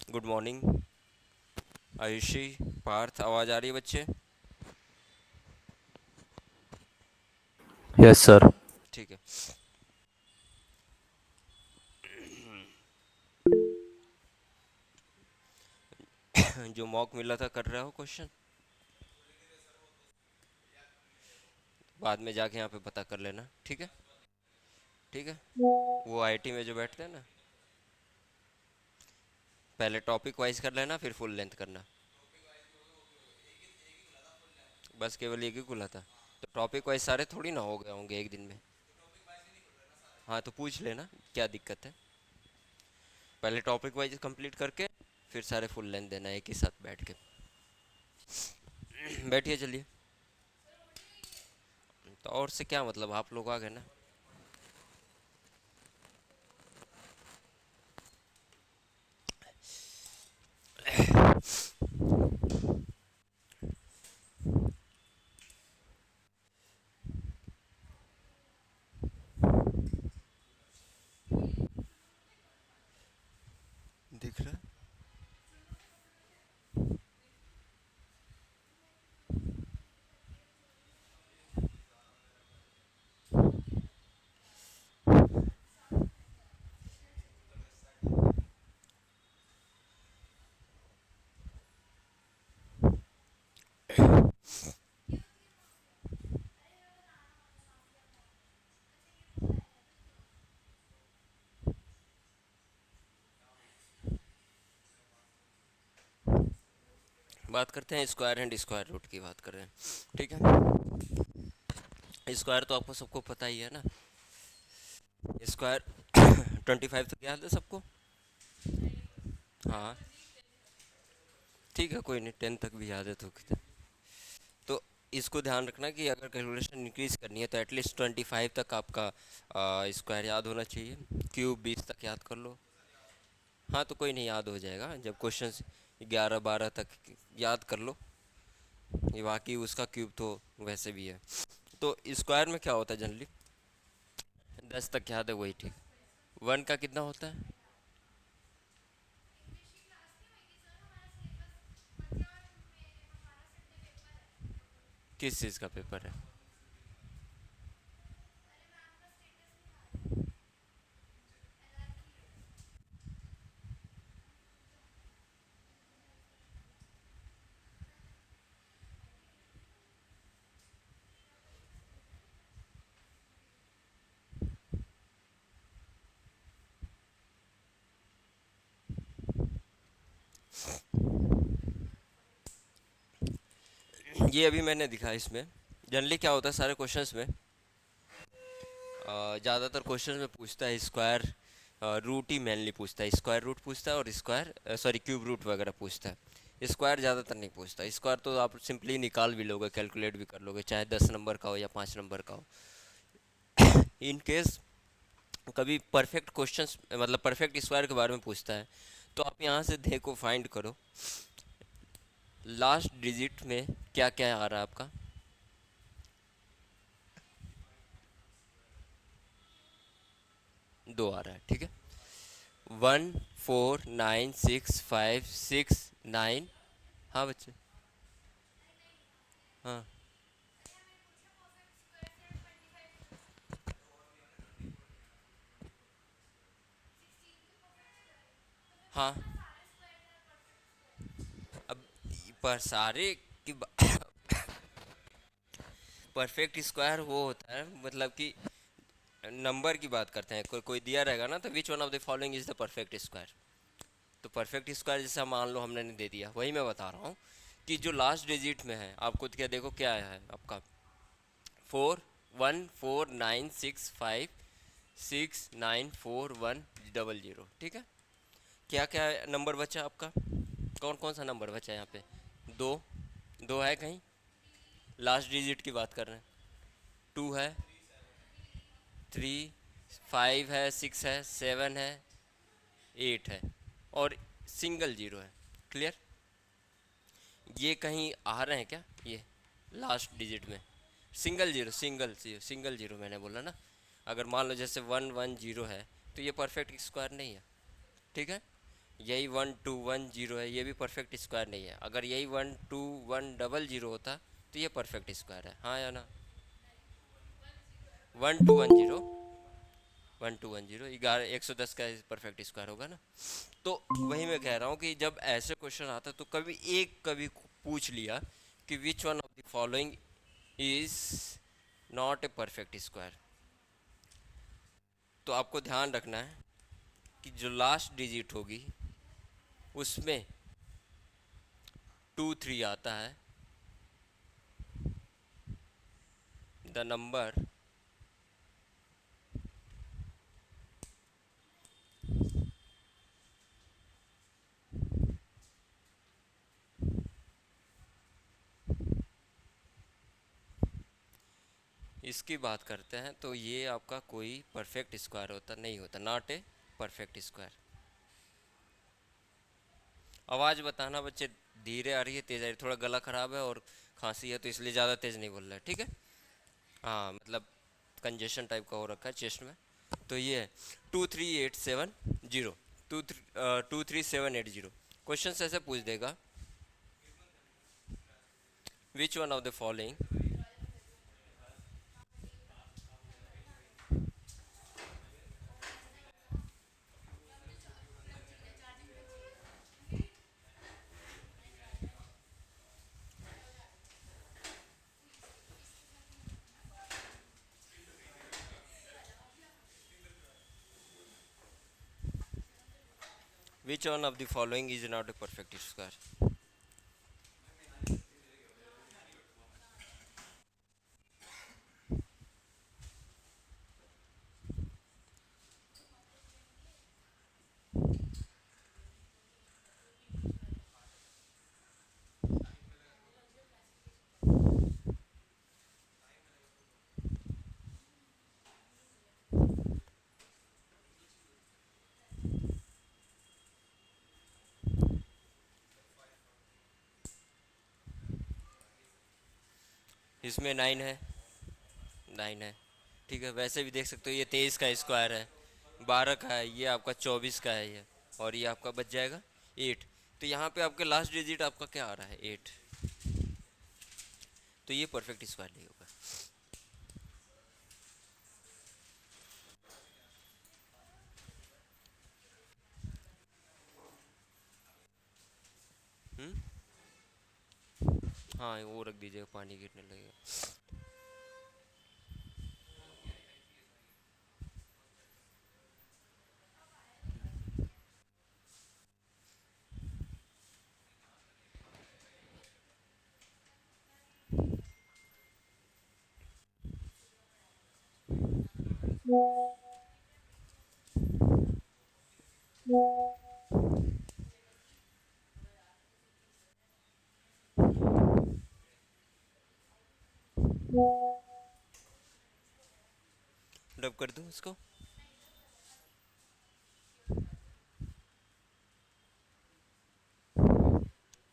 Good morning. Ayushi, Partha, आवाज़ आ रही है बच्चे? Yes sir. ठीक है। जो मॉक मिला था कर रहे हो क्वेश्चन? बाद में जाके यहाँ पे पता कर लेना, ठीक है? ठीक है। वो आईटी में जो बैठते हैं ना, पहले टॉपिक वाइज कर लेना, फिर फुल लेंथ करना। बस केवल एक ही खुला था, तो टॉपिक वाइज सारे थोड़ी ना हो गए होंगे एक दिन में। हाँ, तो पूछ लेना क्या दिक्कत है। पहले टॉपिक वाइज कंप्लीट करके फिर सारे फुल लेंथ देना एक ही साथ बैठ के। बैठिए, चलिए। तो और से क्या मतलब, आप लोग आ गए ना। दिख रहा है? बात करते हैं स्क्वायर एंड स्क्वायर रूट की बात कर रहे हैं, ठीक है? स्क्वायर तो आपको सबको पता ही है ना। स्क्वायर 25 तक याद है सबको? हाँ, ठीक है, कोई नहीं, 10 तक भी याद है तो तो इसको ध्यान रखना कि अगर कैलकुलेशन इंक्रीज करनी है तो एटलीस्ट 25 तक आपका स्क्वायर याद होना चाहिए। क्यूब 20 तक याद कर लो। हाँ, तो कोई नहीं, याद हो जाएगा जब क्वेश्चन 11 12 तक याद कर लो। ये बाकी उसका क्यूब तो वैसे भी है। तो स्क्वायर में क्या होता है जनरली? 10 तक याद है, वही ठीक। वन का कितना होता है? किस चीज़ का पेपर है? ये अभी मैंने दिखा इसमें। जनरली क्या होता है सारे क्वेश्चंस में, ज़्यादातर क्वेश्चन में पूछता है स्क्वायर रूट ही मेनली पूछता है। स्क्वायर रूट पूछता है और स्क्वायर सॉरी क्यूब रूट वगैरह पूछता है। स्क्वायर ज़्यादातर नहीं पूछता। स्क्वायर तो आप सिंपली निकाल भी लोगे, कैलकुलेट भी कर लोगे, चाहे 10 नंबर का हो या 5 नंबर का हो। इन केस कभी परफेक्ट क्वेश्चंस मतलब परफेक्ट स्क्वायर के बारे में पूछता है, तो आप यहाँ से देखो, फाइंड करो लास्ट डिजिट में क्या क्या आ रहा है आपका। दो आ रहा है, ठीक है। 1 4 9 6 5 6 9। हाँ बच्चे। हाँ। हाँ, अब पर सारे की परफेक्ट स्क्वायर वो होता है, मतलब कि नंबर की बात करते हैं। कोई कोई दिया रहेगा ना, तो विच one of the following is the perfect square. तो परफेक्ट स्क्वायर जैसा मान लो हमने नहीं दे दिया, वही मैं बता रहा हूँ कि जो लास्ट डिजिट में है आपको क्या, देखो क्या है आपका। 4146569140, ठीक है। क्या क्या नंबर बचा आपका? कौन कौन सा नंबर बचा यहाँ पे? दो। दो है कहीं? लास्ट डिजिट की बात कर रहे हैं। टू है, 3, 5 है, 6 है, 7 है, 8 है, और सिंगल जीरो है। क्लियर? ये कहीं आ रहे हैं क्या ये लास्ट डिजिट में? Single zero, single zero, single zero मैंने बोला ना। अगर मान लो जैसे 1 1 0 है, तो ये परफेक्ट स्क्वायर नहीं है, ठीक है। यही 1210 है, ये भी परफेक्ट स्क्वायर नहीं है। अगर यही 12100 होता तो ये परफेक्ट स्क्वायर है, हाँ या ना? 1210, 1210 11 110 का परफेक्ट स्क्वायर होगा ना। तो वही मैं कह रहा हूँ कि जब ऐसे क्वेश्चन आता तो कभी पूछ लिया कि विच one of the following is not a perfect square, तो आपको ध्यान रखना है कि जो लास्ट डिजिट होगी उसमें 23 आता है, द नंबर इसकी बात करते हैं तो ये आपका कोई परफेक्ट स्क्वायर होता नहीं होता, नॉट ए परफेक्ट स्क्वायर। आवाज़ बताना बच्चे, धीरे आ रही है तेज़ आ रही है, थोड़ा गला ख़राब है और खांसी है तो इसलिए ज़्यादा तेज़ नहीं बोल रहा है, ठीक है? हाँ मतलब कंजेशन टाइप का हो रखा है चेस्ट में। तो ये है 23870, 23780। क्वेश्चन ऐसे पूछ देगा, विच one of the following, which one of the following is not a perfect square. इसमें 9 है, 9 है, ठीक है। वैसे भी देख सकते हो ये 23 का स्क्वायर है, 12 का है, ये आपका 24 का है ये, और ये आपका बच जाएगा 8। तो यहाँ पे आपके लास्ट डिजिट आपका क्या आ रहा है, 8। तो ये परफेक्ट स्क्वायर नहीं होगा। हम्म, हाँ वो रख दीजिएगा, पानी गिरने लगेगा। डब कर दूँ इसको?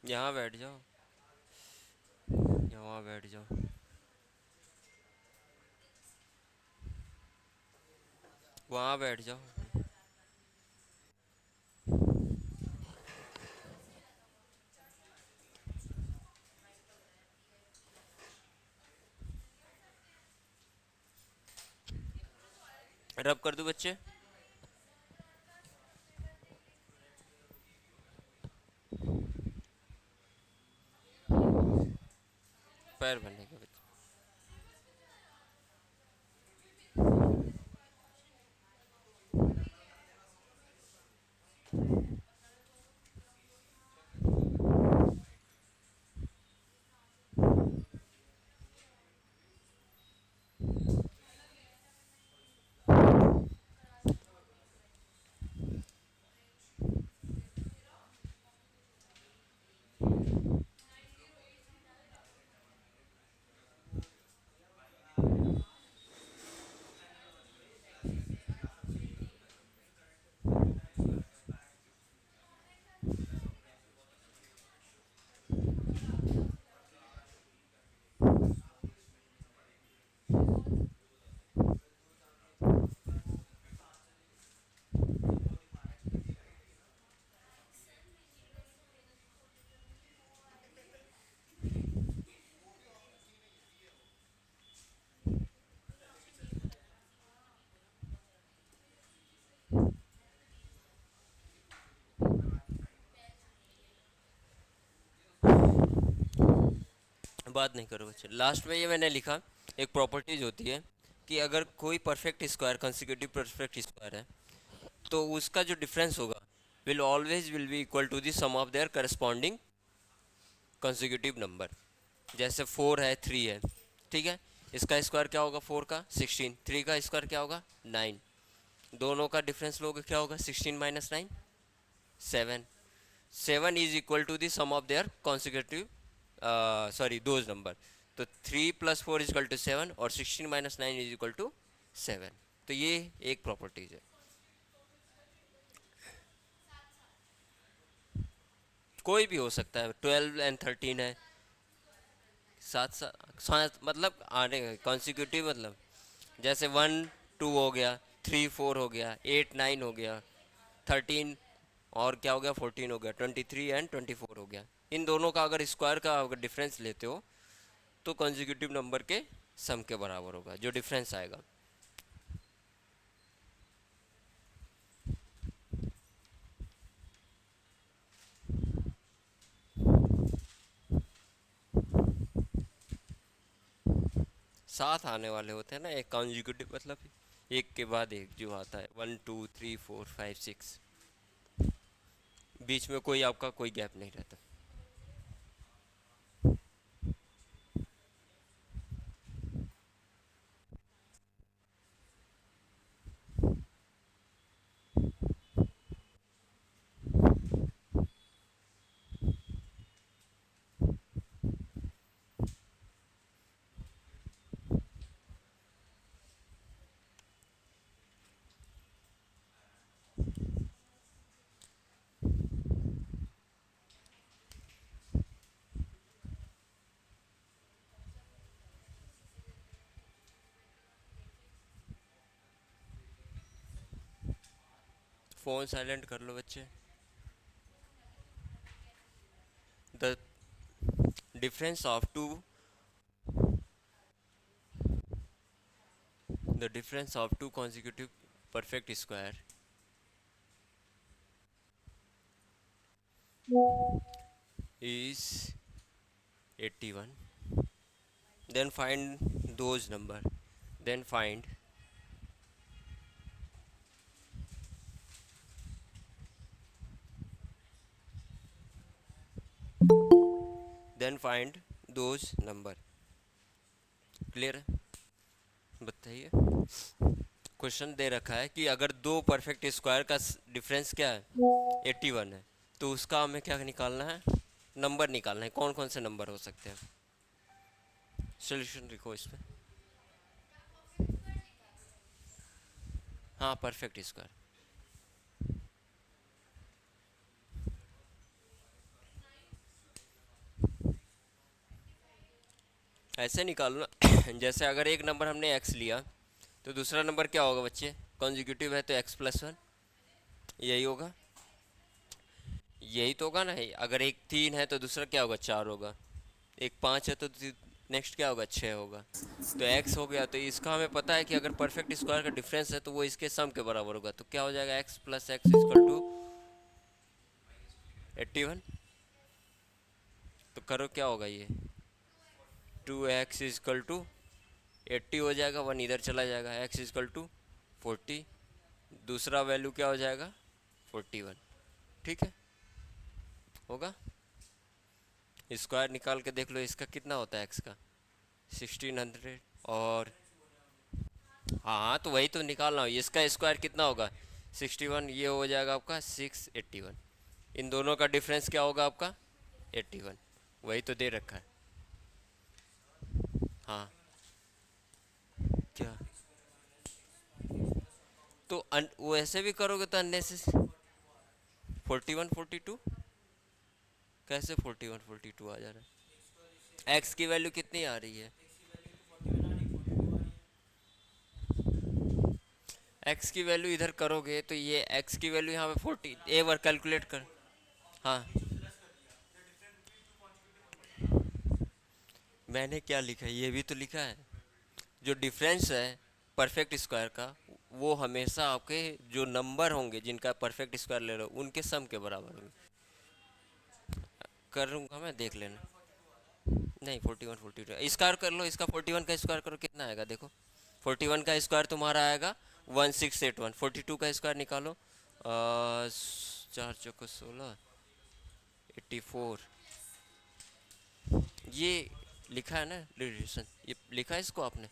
यहाँ बैठ जाओ, यहाँ बैठ जाओ, वहाँ बैठ जाओ। रब कर दूँ बच्चे? पैर बनने के बच्चे। बात नहीं करो बच्चे, लास्ट में ये मैंने लिखा, एक प्रॉपर्टीज होती है कि अगर कोई perfect square consecutive perfect square है तो उसका जो डिफरेंस होगा will be equal to the sum of their corresponding consecutive number. जैसे 4 है 3 है, ठीक है, इसका स्क्वायर क्या होगा 4 का 16, 3 का स्क्वायर क्या होगा 9, दोनों का डिफरेंस लोगे क्या होगा 16 minus 9 7, 7 is equal to the sum of their consecutive sorry those number. तो 3 प्लस 4 इज इक्वल टू 7 और 16 माइनस 9 इज इक्वल टू 7। तो ये एक प्रॉपर्टीज है। कोई भी हो सकता है, 12 एंड 13 है, साथ साथ साथ मतलब आने कॉन्सिक्यूटिव, मतलब जैसे 1 2 हो गया, 3 4 हो गया, 8 9 हो गया, 13 और क्या हो गया 14 हो गया, 23 एंड 24 हो गया। इन दोनों का अगर स्क्वायर का अगर डिफरेंस लेते हो तो कॉन्जिक्यूटिव नंबर के सम के बराबर होगा जो डिफरेंस आएगा। साथ आने वाले होते हैं ना, एक कॉन्जिक्यूटिव मतलब एक के बाद एक जो आता है 1 2 3 4 5 6, बीच में कोई आपका कोई गैप नहीं रहता। फ़ोन साइलेंट कर लो बच्चे। The difference of two the difference of two consecutive perfect square is 81, then find those number, then find then find those number। Clear है? बताइए। क्वेश्चन दे रखा है कि अगर दो परफेक्ट स्क्वायर का डिफरेंस क्या है 81 है, तो उसका हमें क्या निकालना है, नंबर निकालना है। कौन कौन से नंबर हो सकते हैं? सोल्यूशन लिखो इस पे। हाँ, परफेक्ट स्क्वायर ऐसे निकालना जैसे अगर एक नंबर हमने x लिया तो दूसरा नंबर क्या होगा बच्चे, कॉन्जिक्यूटिव है तो x+1, यही होगा, यही तो होगा ना। अगर एक 3 है तो दूसरा क्या होगा 4 होगा, एक 5 है तो नेक्स्ट क्या होगा 6 होगा। तो x हो गया, तो इसका हमें पता है कि अगर परफेक्ट स्क्वायर का डिफरेंस है तो वो इसके सम के बराबर होगा। तो क्या हो जाएगा x plus x equal to 81। तो करो क्या होगा, ये 2x इक्वल टू 80 हो जाएगा, 1 इधर चला जाएगा, x इक्वल टू 40, दूसरा वैल्यू क्या हो जाएगा 41। ठीक है, होगा। स्क्वायर निकाल के देख लो इसका कितना होता है x का 1600, और हाँ तो वही तो निकालना हो, इसका स्क्वायर कितना होगा 61, ये हो जाएगा आपका 681। इन दोनों का डिफरेंस क्या होगा आपका 81, वही तो दे रखा है। हाँ क्या, तो वो ऐसे भी करोगे तो अन्य से 41 42, कैसे 41 42 आ जा रहा है, एक्स की वैल्यू कितनी आ रही है, एक्स की वैल्यू इधर करोगे तो ये एक्स की वैल्यू यहाँ पे 40, एक बार कैलकुलेट कर। हाँ, मैंने क्या लिखा है ये भी तो लिखा है, जो डिफरेंस है परफेक्ट स्क्वायर का वो हमेशा आपके जो नंबर होंगे जिनका परफेक्ट स्क्वायर ले रहे हो उनके सम के बराबर होंगे। करूँगा मैं, देख लेना। नहीं 41 42 स्क्वायर कर लो इसका, 41 का स्क्वायर करो कितना आएगा देखो। 41 का स्क्वायर तुम्हारा आएगा 1681। 42 का स्क्वायर निकालो, 4 चौको 16, 84। ये लिखा है ना रिलेशन, ये लिखा है इसको आपने।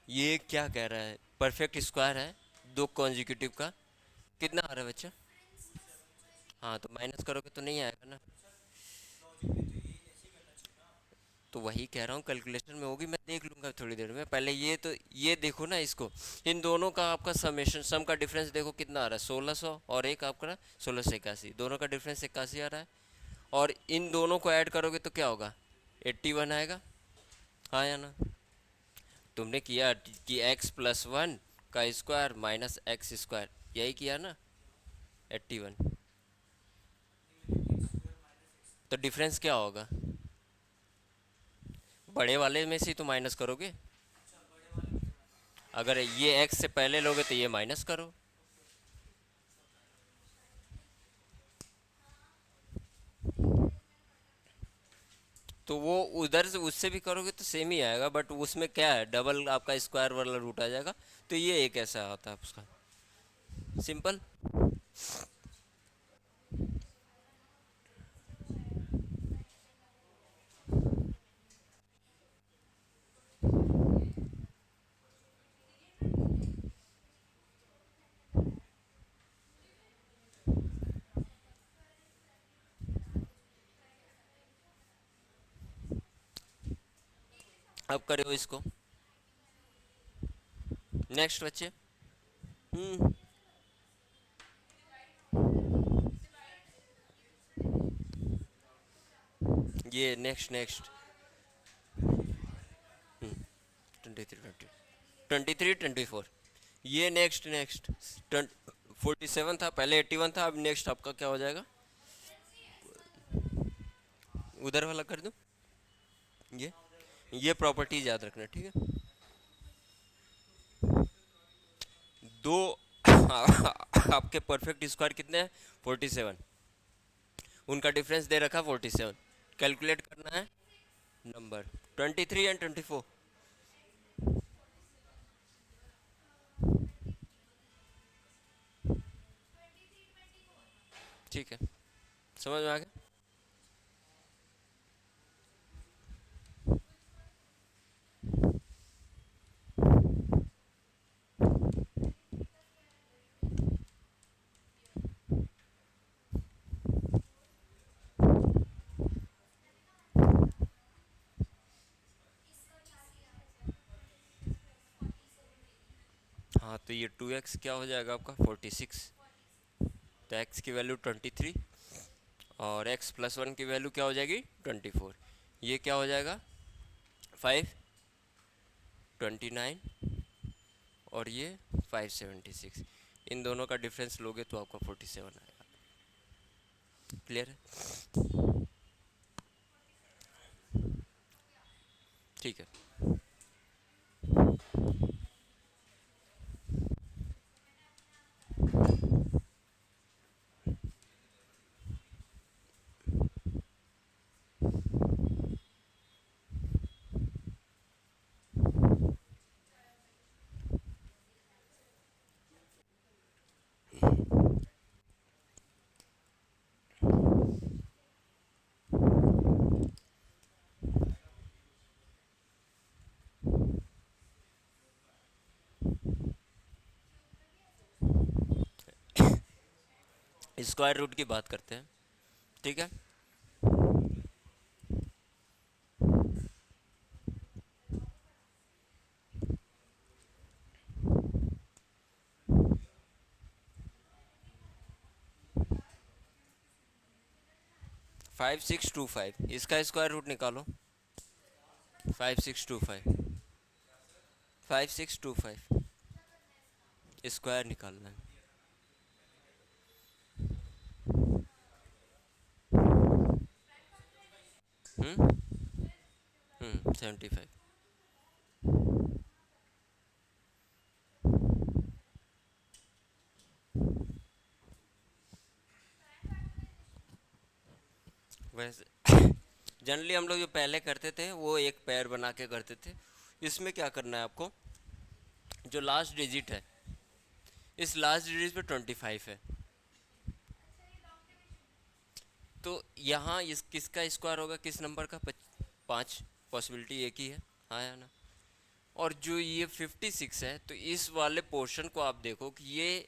ये क्या कह रहा है, परफेक्ट स्क्वायर है दो कॉन्जिक्यूटिव का, कितना आ रहा है बच्चा। हाँ तो माइनस करोगे तो नहीं आएगा ना। तो वही कह रहा हूँ कैलकुलेशन में होगी, मैं देख लूंगा थोड़ी देर में। पहले ये तो ये देखो ना इसको, इन दोनों का आपका समेशन सम का डिफरेंस देखो कितना आ रहा है, 1600 और एक आपका 1681, दोनों का डिफरेंस 81 आ रहा है। और इन दोनों को ऐड करोगे तो क्या होगा, 81 आएगा। हाँ या ना। तुमने किया कि x+1 का स्क्वायर माइनस एक्स स्क्वायर, यही किया ना, 81। तो डिफरेंस क्या होगा, बड़े वाले में से ही तो माइनस करोगे। अगर ये x से पहले लोगे तो ये माइनस करो। तो वो उधर से उससे भी करोगे तो सेम ही आएगा, बट उसमें क्या है, डबल आपका स्क्वायर वाला रूट आ जाएगा। तो ये एक ऐसा होता है उसका, सिंपल। अब करो इसको, नेक्स्ट बच्चे। हम्म। ये नेक्स्ट नेक्स्ट 23 23 24, ये नेक्स्ट नेक्स्ट 47 था पहले, 81 था, अब नेक्स्ट आपका क्या हो जाएगा, उधर वाला कर दूं। ये प्रॉपर्टीज याद रखना, ठीक है। दो आपके परफेक्ट स्क्वायर कितने हैं, 47, उनका डिफरेंस दे रखा 47, कैलकुलेट करना है नंबर 23 एंड 24। ठीक है, समझ में आ गया। हाँ तो ये 2x क्या हो जाएगा आपका 46, तो x की वैल्यू 23 और x+1 की वैल्यू क्या हो जाएगी 24, ये क्या हो जाएगा 5 29 और ये 576। इन दोनों का डिफरेंस लोगे तो आपका 47 आएगा। क्लियर है। ठीक है। स्क्वायर रूट की बात करते हैं, ठीक है। 5625 इसका स्क्वायर रूट निकालो, 5625, 5625 स्क्वायर निकालना है। हम्म 75। वैसे जनरली हम लोग जो पहले करते थे वो एक पैर बना के करते थे। इसमें क्या करना है आपको, जो लास्ट डिजिट है, इस लास्ट डिजिट पे 25 है, तो यहाँ इस किसका स्क्वायर होगा, किस नंबर का, 5। पॉसिबिलिटी एक ही है, हाँ या ना। और जो ये 56 है, तो इस वाले पोर्शन को आप देखो कि ये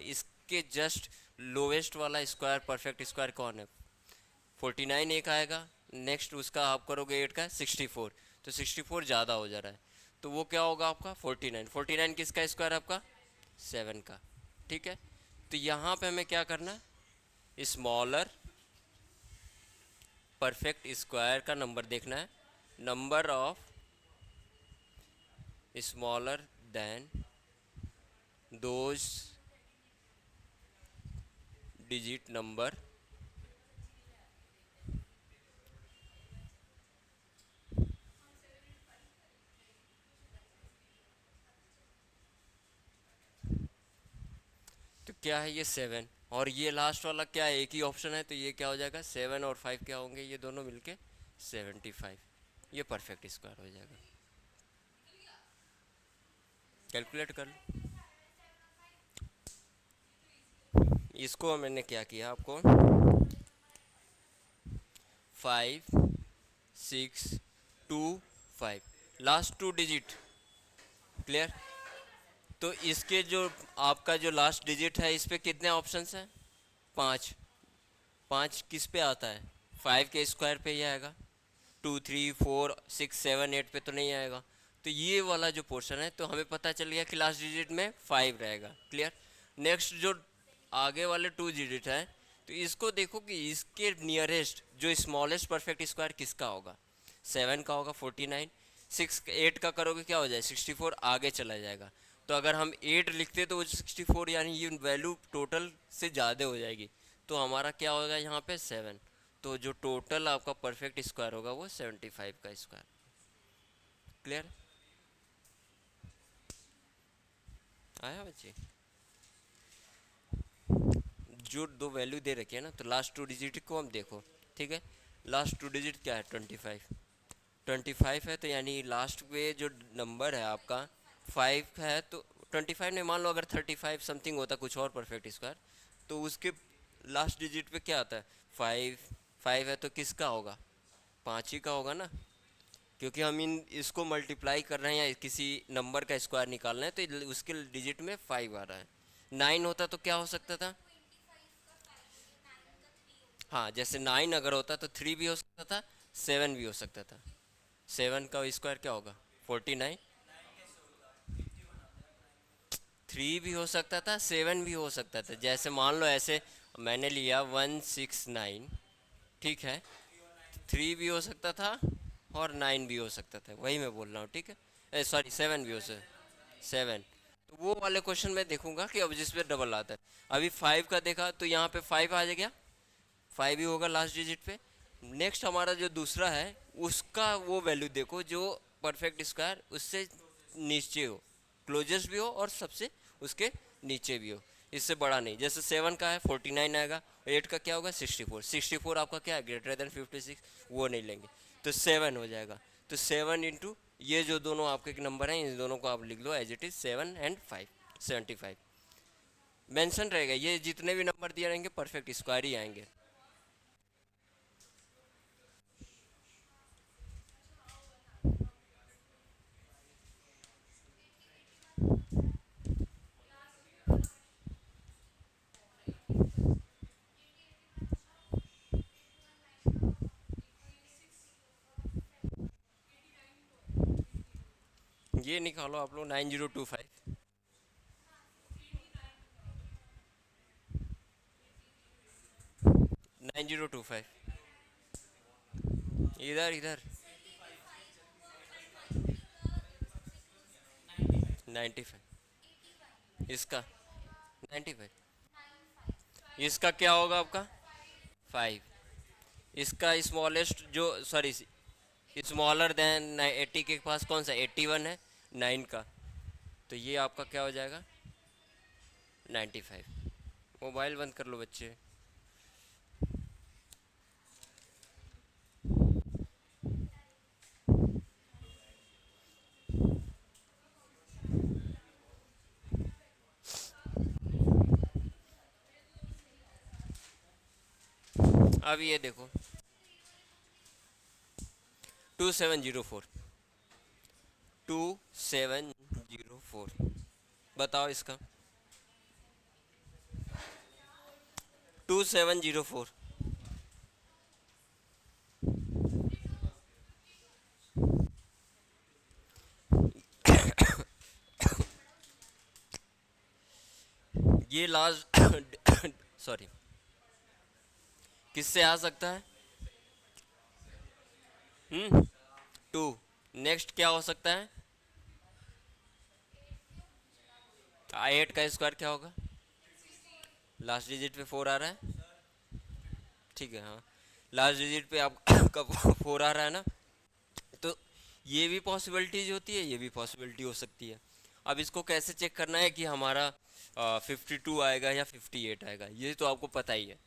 इसके जस्ट लोवेस्ट वाला स्क्वायर, परफेक्ट स्क्वायर कौन है, 49 एक आएगा। नेक्स्ट उसका आप करोगे 8 का 64, तो 64 ज़्यादा हो जा रहा है, तो वो क्या होगा आपका 49। 49 किसका स्क्वायर है आपका, 7 का। ठीक है, तो यहाँ पे हमें क्या करना है, स्मॉलर परफेक्ट स्क्वायर का नंबर देखना है, number of smaller than those digit number तो क्या है ये 7, और ये लास्ट वाला क्या है, एक ही ऑप्शन है, तो ये क्या हो जाएगा 7 और 5 क्या होंगे, ये दोनों मिलके 75। ये परफेक्ट स्क्वायर हो जाएगा। कैलकुलेट कर लो। इसको मैंने क्या किया आपको, 5 6 2 5, लास्ट 2 डिजिट। क्लियर। तो इसके जो आपका जो लास्ट डिजिट है, इस पे कितने ऑप्शंस हैं, 5। 5 किस पे आता है, 5 के स्क्वायर पे ही आएगा, 2 3 4 6 7 8 पे तो नहीं आएगा। तो ये वाला जो पोर्शन है, तो हमें पता चल गया कि लास्ट डिजिट में 5 रहेगा। क्लियर। नेक्स्ट जो आगे वाले 2 डिजिट है, तो इसको देखो कि इसके नियरेस्ट जो स्मॉलेस्ट परफेक्ट स्क्वायर किसका होगा, 7 का होगा, 49। 8 का करोगे क्या हो जाए 64, आगे चला जाएगा। तो अगर हम 8 लिखते तो वो 64, यानी ये वैल्यू टोटल से ज़्यादा हो जाएगी, तो हमारा क्या होगा यहाँ पे 7। तो जो टोटल आपका परफेक्ट स्क्वायर होगा वो 75 का स्क्वायर। क्लियर। आया बच्चे, जो दो वैल्यू दे रखी है ना, तो लास्ट 2 डिजिट को हम देखो। ठीक है, लास्ट 2 डिजिट क्या है 25। 25 है, तो यानी लास्ट पे जो नंबर है आपका 5 है, तो 25 नहीं, मान लो अगर 35 समथिंग होता कुछ और परफेक्ट स्क्वायर, तो उसके लास्ट डिजिट पे क्या आता है 5। 5 है तो किसका होगा, 5 ही का होगा ना, क्योंकि हम इन इसको मल्टीप्लाई कर रहे हैं या किसी नंबर का स्क्वायर निकालना है, तो उसके डिजिट में 5 आ रहा है। 9 होता तो क्या हो सकता था, हाँ जैसे 9 अगर होता तो 3 भी हो सकता था, 7 भी हो सकता था। 7 का स्क्वायर क्या होगा 49। 3 भी हो सकता था, 7 भी हो सकता था, जैसे मान लो ऐसे मैंने लिया 169। ठीक है, 3 भी हो सकता था और 9 भी हो सकता था, वही मैं बोल रहा हूँ। ठीक है, सॉरी 7 भी हो सकता, 7। तो वो वाले क्वेश्चन में देखूंगा कि अब जिस पे डबल आता है, अभी 5 का देखा तो यहाँ पे 5 आ गया, 5 ही होगा लास्ट डिजिट पे। नेक्स्ट हमारा जो दूसरा है, उसका वो वैल्यू देखो जो परफेक्ट स्क्वायर उससे नीचे हो, क्लोजेस्ट भी हो और सबसे उसके नीचे भी हो, इससे बड़ा नहीं। जैसे 7 का है 49 आएगा, 8 का क्या होगा 64। 64 आपका क्या है ग्रेटर देन 56, वो नहीं लेंगे, तो 7 हो जाएगा। तो 7 इंटू ये जो दोनों आपके नंबर हैं, इन दोनों को आप लिख लो as it is 7 and 5, 75 mention रहेगा। ये जितने भी नंबर दिए रहेंगे परफेक्ट स्क्वायर ही आएंगे। ये निकालो आप लोग 9025। 9025 इधर इधर 95, इसका 95, इसका क्या होगा आपका 5, इसका स्मॉलेस्ट जो सॉरी स्मॉलर देन 80 के पास कौन सा 81 है, 9 का, तो ये आपका क्या हो जाएगा 95। मोबाइल बंद कर लो बच्चे। अब ये देखो 2704, 2704, बताओ इसका। 2704। ये लास्ट सॉरी, किससे आ सकता है? 2। नेक्स्ट क्या हो सकता है? 8 का स्क्वायर क्या होगा? लास्ट डिजिट पे 4 आ रहा है, ठीक है, हाँ। लास्ट डिजिट पे आपका 4 आ रहा है ना, तो ये भी पॉसिबिलिटीज होती है, ये भी पॉसिबिलिटी हो सकती है। अब इसको कैसे चेक करना है कि हमारा 52 आएगा या 58 आएगा, ये तो आपको पता ही है।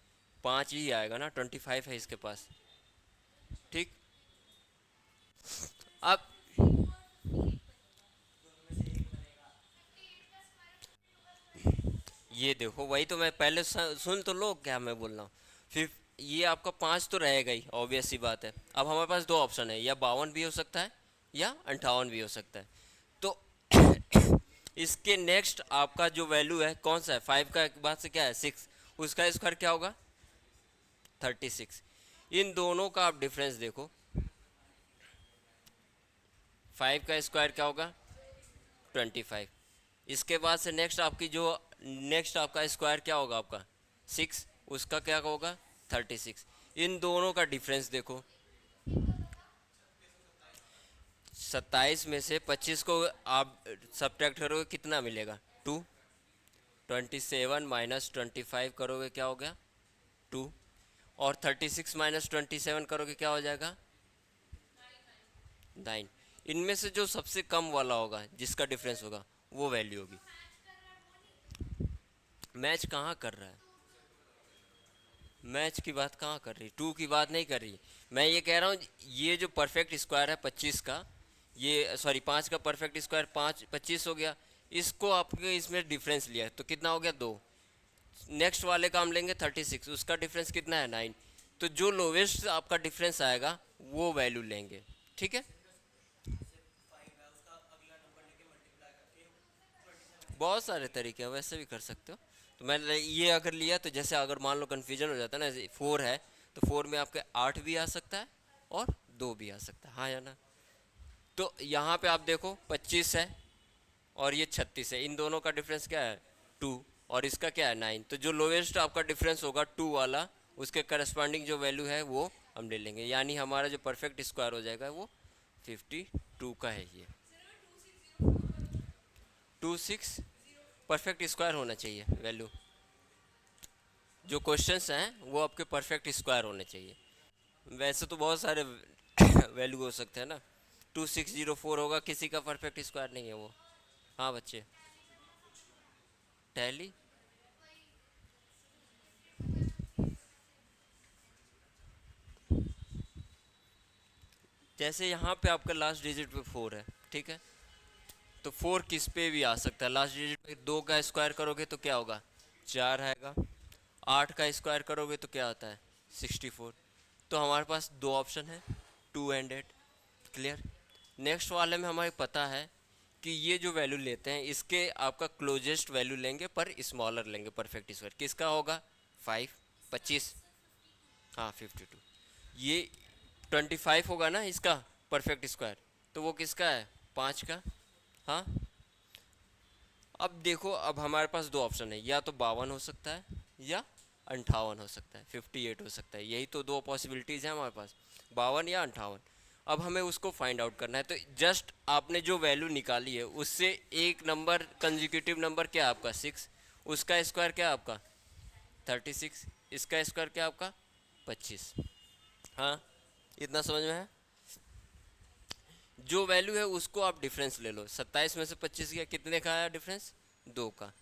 5 ही आएगा ना, 25 है इसके पास, ठीक। अब ये देखो, वही तो मैं पहले सुन तो लो क्या मैं बोल रहा हूँ। फिर ये आपका 5 तो रहेगा ही, ऑब्वियस सी बात है। अब हमारे पास दो ऑप्शन है, या 52 भी हो सकता है या 58 भी हो सकता है। तो इसके नेक्स्ट आपका जो वैल्यू है कौन सा है? 5 का बाद से क्या है? 6, उसका स्क्वायर क्या होगा? 36। इन दोनों का आप डिफरेंस देखो, 5 का स्क्वायर क्या होगा? 25। इसके बाद से नेक्स्ट आपकी जो नेक्स्ट आपका स्क्वायर क्या होगा? आपका 6, उसका क्या होगा? 36। इन दोनों का डिफरेंस देखो, 27 में से 25 को आप सब्ट्रैक्ट करोगे कितना मिलेगा? 2। 27 - 25 करोगे क्या हो गया? 2। और 36 - 27 करोगे क्या हो जाएगा? 9। इनमें से जो सबसे कम वाला होगा, जिसका डिफरेंस होगा, वो वैल्यू होगी। मैच कहाँ कर रहा है? मैच की बात कहाँ कर रही? 2 की बात नहीं कर रही। मैं ये कह रहा हूँ, ये जो परफेक्ट स्क्वायर है 25 का, ये सॉरी 5 का परफेक्ट स्क्वायर 25 हो गया। इसको आपके इसमें डिफरेंस लिया है तो कितना हो गया? 2। नेक्स्ट वाले का हम लेंगे 36, उसका डिफरेंस कितना है? 9। तो जो लोवेस्ट आपका डिफरेंस आएगा वो वैल्यू लेंगे, ठीक है। बहुत सारे तरीके हैं, वैसे भी कर सकते हो। तो मैंने ये अगर लिया तो जैसे अगर मान लो कन्फ्यूजन हो जाता है ना, 4 है तो 4 में आपके 8 भी आ सकता है और 2 भी आ सकता है, हाँ या ना। तो यहाँ पे आप देखो 25 है और ये 36 है, इन दोनों का डिफरेंस क्या है? 2। और इसका क्या है? 9। तो जो लोएस्ट आपका डिफरेंस होगा 2 वाला, उसके करस्पॉन्डिंग जो वैल्यू है वो हम ले लेंगे, यानी हमारा जो परफेक्ट स्क्वायर हो जाएगा वो 52 का है। ये 26 परफेक्ट स्क्वायर होना चाहिए वैल्यू। जो क्वेश्चंस हैं वो आपके परफेक्ट स्क्वायर होने चाहिए। वैसे तो बहुत सारे वैल्यू हो सकते हैं ना, 2604 होगा, किसी का परफेक्ट स्क्वायर नहीं है वो। हाँ बच्चे, टैली। जैसे यहाँ पे आपका लास्ट डिजिट पे 4 है, ठीक है, तो 4 किस पे भी आ सकता है। लास्ट डिजिट पे 2 का स्क्वायर करोगे तो क्या होगा? 4 आएगा। 8 का स्क्वायर करोगे तो क्या आता है? 64। तो हमारे पास दो ऑप्शन है, 2 एंड 8। क्लियर। नेक्स्ट वाले में हमें पता है कि ये जो वैल्यू लेते हैं इसके आपका क्लोजेस्ट वैल्यू लेंगे पर स्मॉलर लेंगे परफेक्ट स्क्वायर। किसका होगा? 5, 25, हाँ 52। ये 25 होगा ना इसका परफेक्ट स्क्वायर, तो वो किसका है? 5 का, हाँ। अब देखो, अब हमारे पास दो ऑप्शन है, या तो 52 हो सकता है या 58 हो सकता है, 58 हो सकता है। यही तो दो पॉसिबिलिटीज़ हैं हमारे पास, 52 या 58। अब हमें उसको फाइंड आउट करना है, तो जस्ट आपने जो वैल्यू निकाली है उससे एक नंबर कंजिक्यूटिव नंबर क्या है आपका? 6। उसका स्क्वायर क्या है आपका? 36। इसका स्क्वायर क्या है आपका? 25। हाँ, इतना समझ में है। जो वैल्यू है उसको आप डिफरेंस ले लो। 27 में से 25 गया, कितने का आया डिफरेंस? 2 का।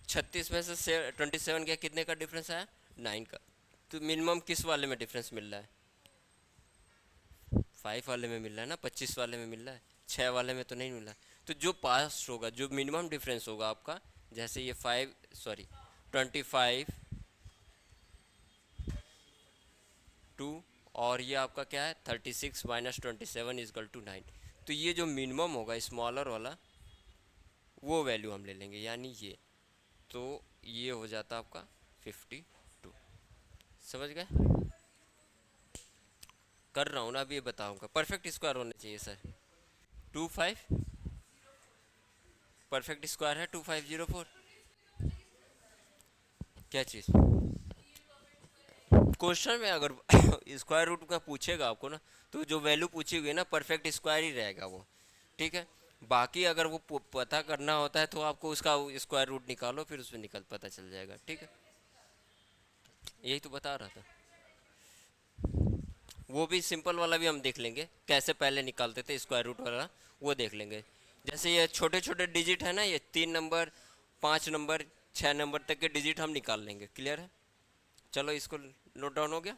36 में से 27 गया, कितने का डिफरेंस आया? 9 का। तो मिनिमम किस वाले में डिफरेंस मिल रहा है? 5 वाले में मिल रहा है ना, 25 वाले में मिल रहा है, 6 वाले में तो नहीं मिल रहा। तो जो पास होगा, जो मिनिमम डिफरेंस होगा आपका, जैसे ये 5 सॉरी 25 और ये आपका क्या है 36 माइनस 27 इजकल टू 9। तो ये जो मिनिमम होगा स्मॉलर वाला वो वैल्यू हम ले लेंगे, यानी ये। तो ये हो जाता आपका 52। समझ गए? कर रहा हूँ ना, अभी ये बताऊँगा। परफेक्ट स्क्वायर होना चाहिए सर। 25 परफेक्ट स्क्वायर है 2504। क्या चीज़? क्वेश्चन में अगर स्क्वायर रूट का पूछेगा आपको ना, तो जो वैल्यू पूछी हुई है ना परफेक्ट स्क्वायर ही रहेगा वो। ठीक है। बाकी अगर वो पता करना होता है तो आपको उसका स्क्वायर रूट निकालो, फिर उसमें निकल पता चल जाएगा। ठीक है, यही तो बता रहा था। वो भी सिंपल वाला भी हम देख लेंगे कैसे पहले निकालते थे स्क्वायर रूट वाला, वो देख लेंगे। जैसे ये छोटे छोटे डिजिट है ना, ये 3 नंबर 5 नंबर 6 नंबर तक के डिजिट हम निकाल लेंगे। क्लियर है? चलो इसको नोट डाउन हो गया।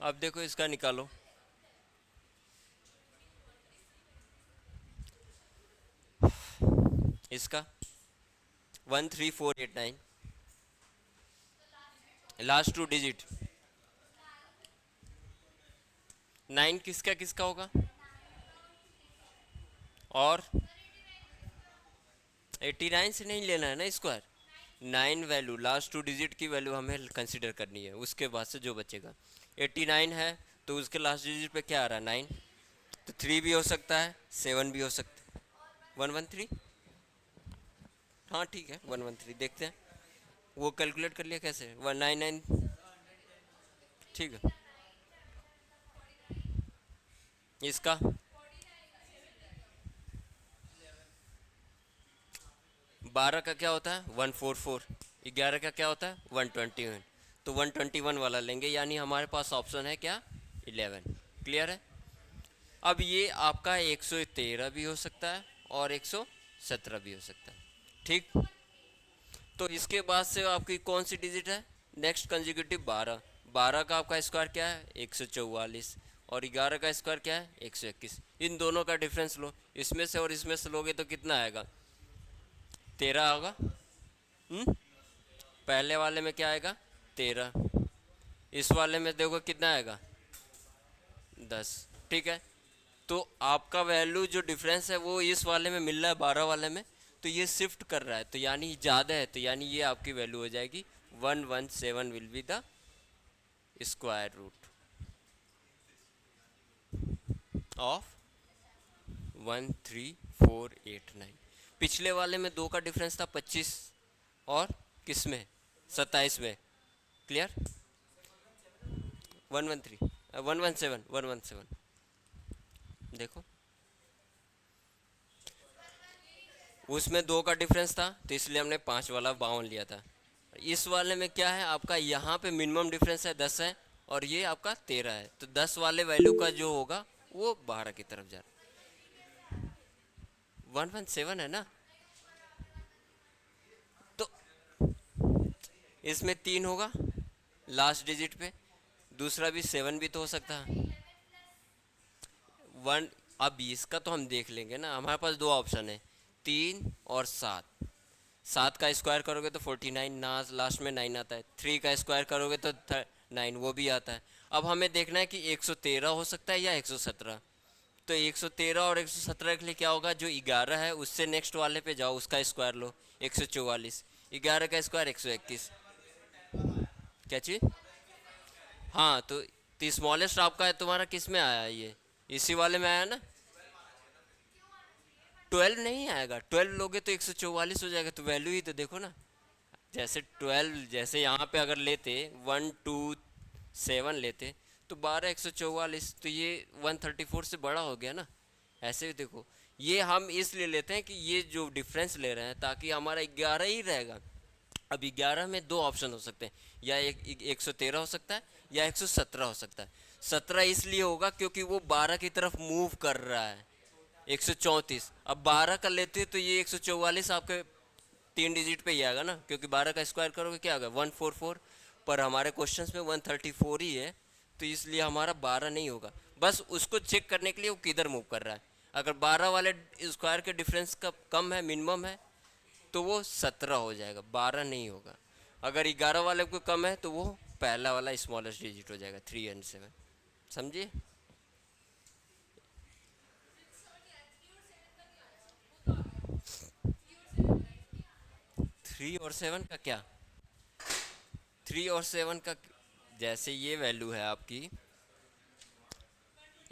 अब देखो इसका निकालो। इसका 13489 लास्ट 2 डिजिट। 9 किसका किसका होगा? और 89 से नहीं लेना है ना स्क्वायर। 9 वैल्यू लास्ट 2 डिजिट की वैल्यू हमें कंसिडर करनी है, उसके बाद से जो बचेगा। 89 है तो उसके लास्ट डिजिट पे क्या आ रहा है 9। तो 3 भी हो सकता है 7 भी हो सकता है। 113। हाँ ठीक है 113 देखते हैं। वो कैलकुलेट कर लिया कैसे? 199। ठीक है। इसका 12 का क्या होता है 144। 11 का क्या होता है 121। तो 121 वाला लेंगे, यानी हमारे पास ऑप्शन है क्या 11। क्लियर है? अब ये आपका 113 भी हो सकता है और 117 भी हो सकता है। ठीक। तो इसके बाद से आपकी कौन सी डिजिट है नेक्स्ट कंजिक्यूटिव? 12। 12 का आपका स्क्वायर क्या है 144। और 11 का स्क्वायर क्या है 121। इन दोनों का डिफरेंस लो, इसमें से और इसमें से लोगे तो कितना आएगा 13 होगा। पहले वाले में क्या आएगा 13। इस वाले में देखो कितना आएगा 10। ठीक है। तो आपका वैल्यू जो डिफरेंस है वो इस वाले में मिल रहा है 12 वाले में, तो ये शिफ्ट कर रहा है तो यानी ज़्यादा है, तो यानी ये आपकी वैल्यू हो जाएगी 117 will be the square root of 13489। पिछले वाले में 2 का डिफरेंस था 25 और किस में 27 में। क्लियर? 113 117 देखो उसमें 2 का डिफरेंस था तो इसलिए हमने 5 वाला 52 लिया था। इस वाले में क्या है आपका यहाँ पे मिनिमम डिफरेंस है 10 है और ये आपका 13 है, तो 10 वाले वैल्यू का जो होगा वो 12 की तरफ जा रहा है। 117 है ना, तो इसमें 3 होगा लास्ट डिजिट पे, दूसरा भी 7 भी तो हो सकता है। वन अब इसका तो हम देख लेंगे ना, हमारे पास 2 ऑप्शन है 3 और 7। 7 का स्क्वायर करोगे तो 49 ना, लास्ट में 9 आता है। 3 का स्क्वायर करोगे तो 9 वो भी आता है। अब हमें देखना है कि 113 हो सकता है या 117। तो 113 और 117 के लिए क्या होगा, जो 11 है उससे नेक्स्ट वाले पे जाओ उसका स्क्वायर लो 144। 11 का स्क्वायर 121। क्या चीज़? हाँ तो स्मॉलेस्ट आपका है तुम्हारा किस में आया ये, इसी वाले में आया ना। 12 नहीं आएगा, 12 लोगे तो 144 हो जाएगा, तो वैल्यू ही तो देखो ना। जैसे 12 जैसे यहाँ पे अगर लेते 127 लेते तो 12 144, तो ये 134 से बड़ा हो गया ना। ऐसे ही देखो, ये हम इसलिए लेते हैं कि ये जो डिफरेंस ले रहे हैं ताकि हमारा 11 ही रहेगा। अब 11 में 2 ऑप्शन हो सकते हैं, या 113 हो सकता है या 117 हो सकता है। 17 इसलिए होगा क्योंकि वो 12 की तरफ मूव कर रहा है, 134। अब 12 का लेते तो ये 144 आपके 3 डिजिट पे ही आएगा ना, क्योंकि 12 का स्क्वायर करोगे क्या आएगा 144। पर हमारे क्वेश्चंस में 134 ही है, तो इसलिए हमारा 12 नहीं होगा। बस उसको चेक करने के लिए वो किधर मूव कर रहा है। अगर 12 वाले स्क्वायर के डिफरेंस का कम है, मिनिमम है, तो वो 17 हो जाएगा, 12 नहीं होगा। अगर 11 वाले को कम है तो वो पहला वाला स्मॉलेस्ट डिजिट हो जाएगा, 3 एंड 7। समझिए। 3 और 7 का क्या? 3 और 7 का, जैसे ये वैल्यू है आपकी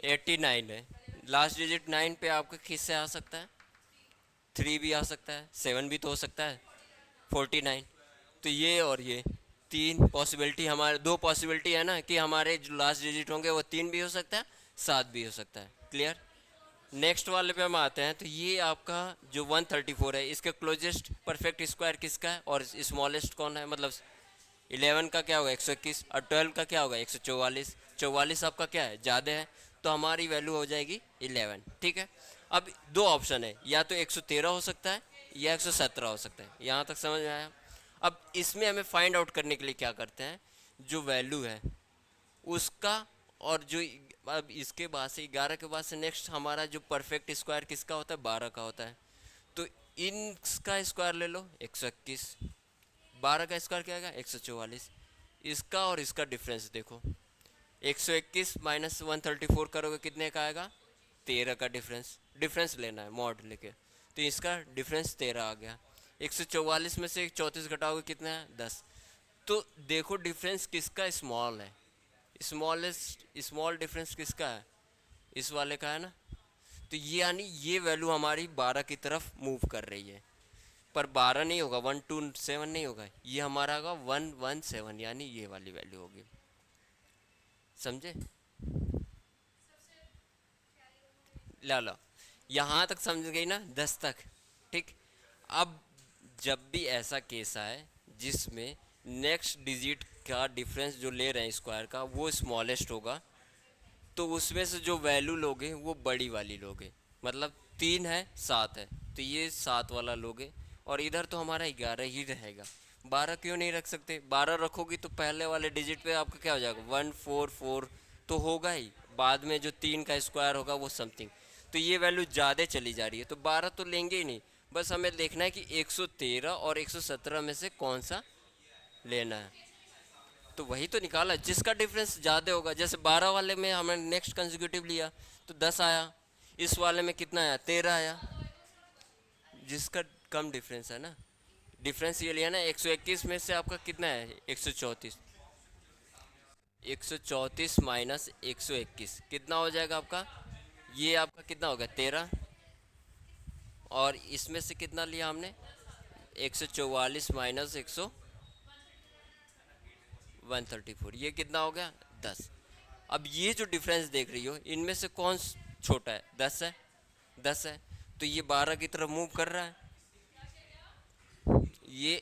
89 है, लास्ट डिजिट 9 पे आपका किससे आ सकता है? 3 भी आ सकता है, 7 भी तो हो सकता है, 49। तो ये और ये तीन पॉसिबिलिटी, हमारे दो पॉसिबिलिटी है ना कि हमारे जो लास्ट डिजिट होंगे वो 3 भी हो सकता है, 7 भी हो सकता है। क्लियर? नेक्स्ट वाले पे हम आते हैं। तो ये आपका जो 134 है, इसके क्लोजेस्ट परफेक्ट स्क्वायर किसका है और स्मॉलेस्ट कौन है? मतलब 11 का क्या होगा 121, और 12 का क्या होगा 144। 44 आपका क्या है, ज़्यादा है, तो हमारी वैल्यू हो जाएगी 11। ठीक है। अब दो ऑप्शन है, या तो 113 हो सकता है या 117 हो सकता है। यहाँ तक समझ में आया? अब इसमें हमें फाइंड आउट करने के लिए क्या करते हैं, जो वैल्यू है उसका, और जो अब इसके बाद से 11 के बाद से नेक्स्ट हमारा जो परफेक्ट स्क्वायर किसका होता है, 12 का होता है। तो इनका स्क्वायर ले लो 121, 12 का स्क्वायर क्या आएगा 144। इसका और इसका डिफरेंस देखो, 121 माइनस 134 करोगे कितने का आएगा, 13 का डिफरेंस। डिफरेंस लेना है मॉड लेके, तो इसका डिफरेंस 13 आ गया। 144 में से 34 घटाओगे कितना है 10। तो देखो डिफरेंस किसका स्मॉल है, स्मॉलेस्ट स्मॉल डिफरेंस किसका है, इस वाले का है ना। तो ये यानी ये वैल्यू हमारी 12 की तरफ मूव कर रही है। पर 12 नहीं होगा, 127 नहीं होगा, ये हमारा होगा 117, यानी ये वाली वैल्यू होगी। समझे? ला लो, यहाँ तक समझ गई ना, 10 तक। ठीक। अब जब भी ऐसा केस आए जिसमें नेक्स्ट डिजिट का डिफरेंस जो ले रहे हैं स्क्वायर का वो स्मॉलेस्ट होगा, तो उसमें से जो वैल्यू लोगे वो बड़ी वाली लोगे। मतलब 3 है 7 है, तो ये 7 वाला लोगे। और इधर तो हमारा 11 ही रहेगा। 12 क्यों नहीं रख सकते? 12 रखोगी तो पहले वाले डिजिट पे आपका क्या हो जाएगा 144, तो होगा ही। बाद में जो 3 का स्क्वायर होगा वो समथिंग। तो ये वैल्यू ज़्यादा चली जा रही है, तो 12 तो लेंगे ही नहीं। बस हमें देखना है कि 113 और 117 में से कौन सा लेना है। तो वही तो निकाला, जिसका डिफरेंस ज़्यादा होगा। जैसे 12 वाले में हमने नेक्स्ट कंसेक्यूटिव लिया तो 10 आया, इस वाले में कितना आया 13 आया, जिसका कम डिफरेंस है ना। डिफरेंस ये लिया ना, 121 में से आपका कितना है 134। 134 माइनस 121 कितना हो जाएगा आपका, ये आपका कितना होगा 13। और इसमें से कितना लिया हमने 144 माइनस 134, ये कितना हो गया 10। अब ये जो डिफरेंस देख रही हो इनमें से कौन छोटा है, 10 है। 10 है, तो ये 12 की तरफ मूव कर रहा है, ये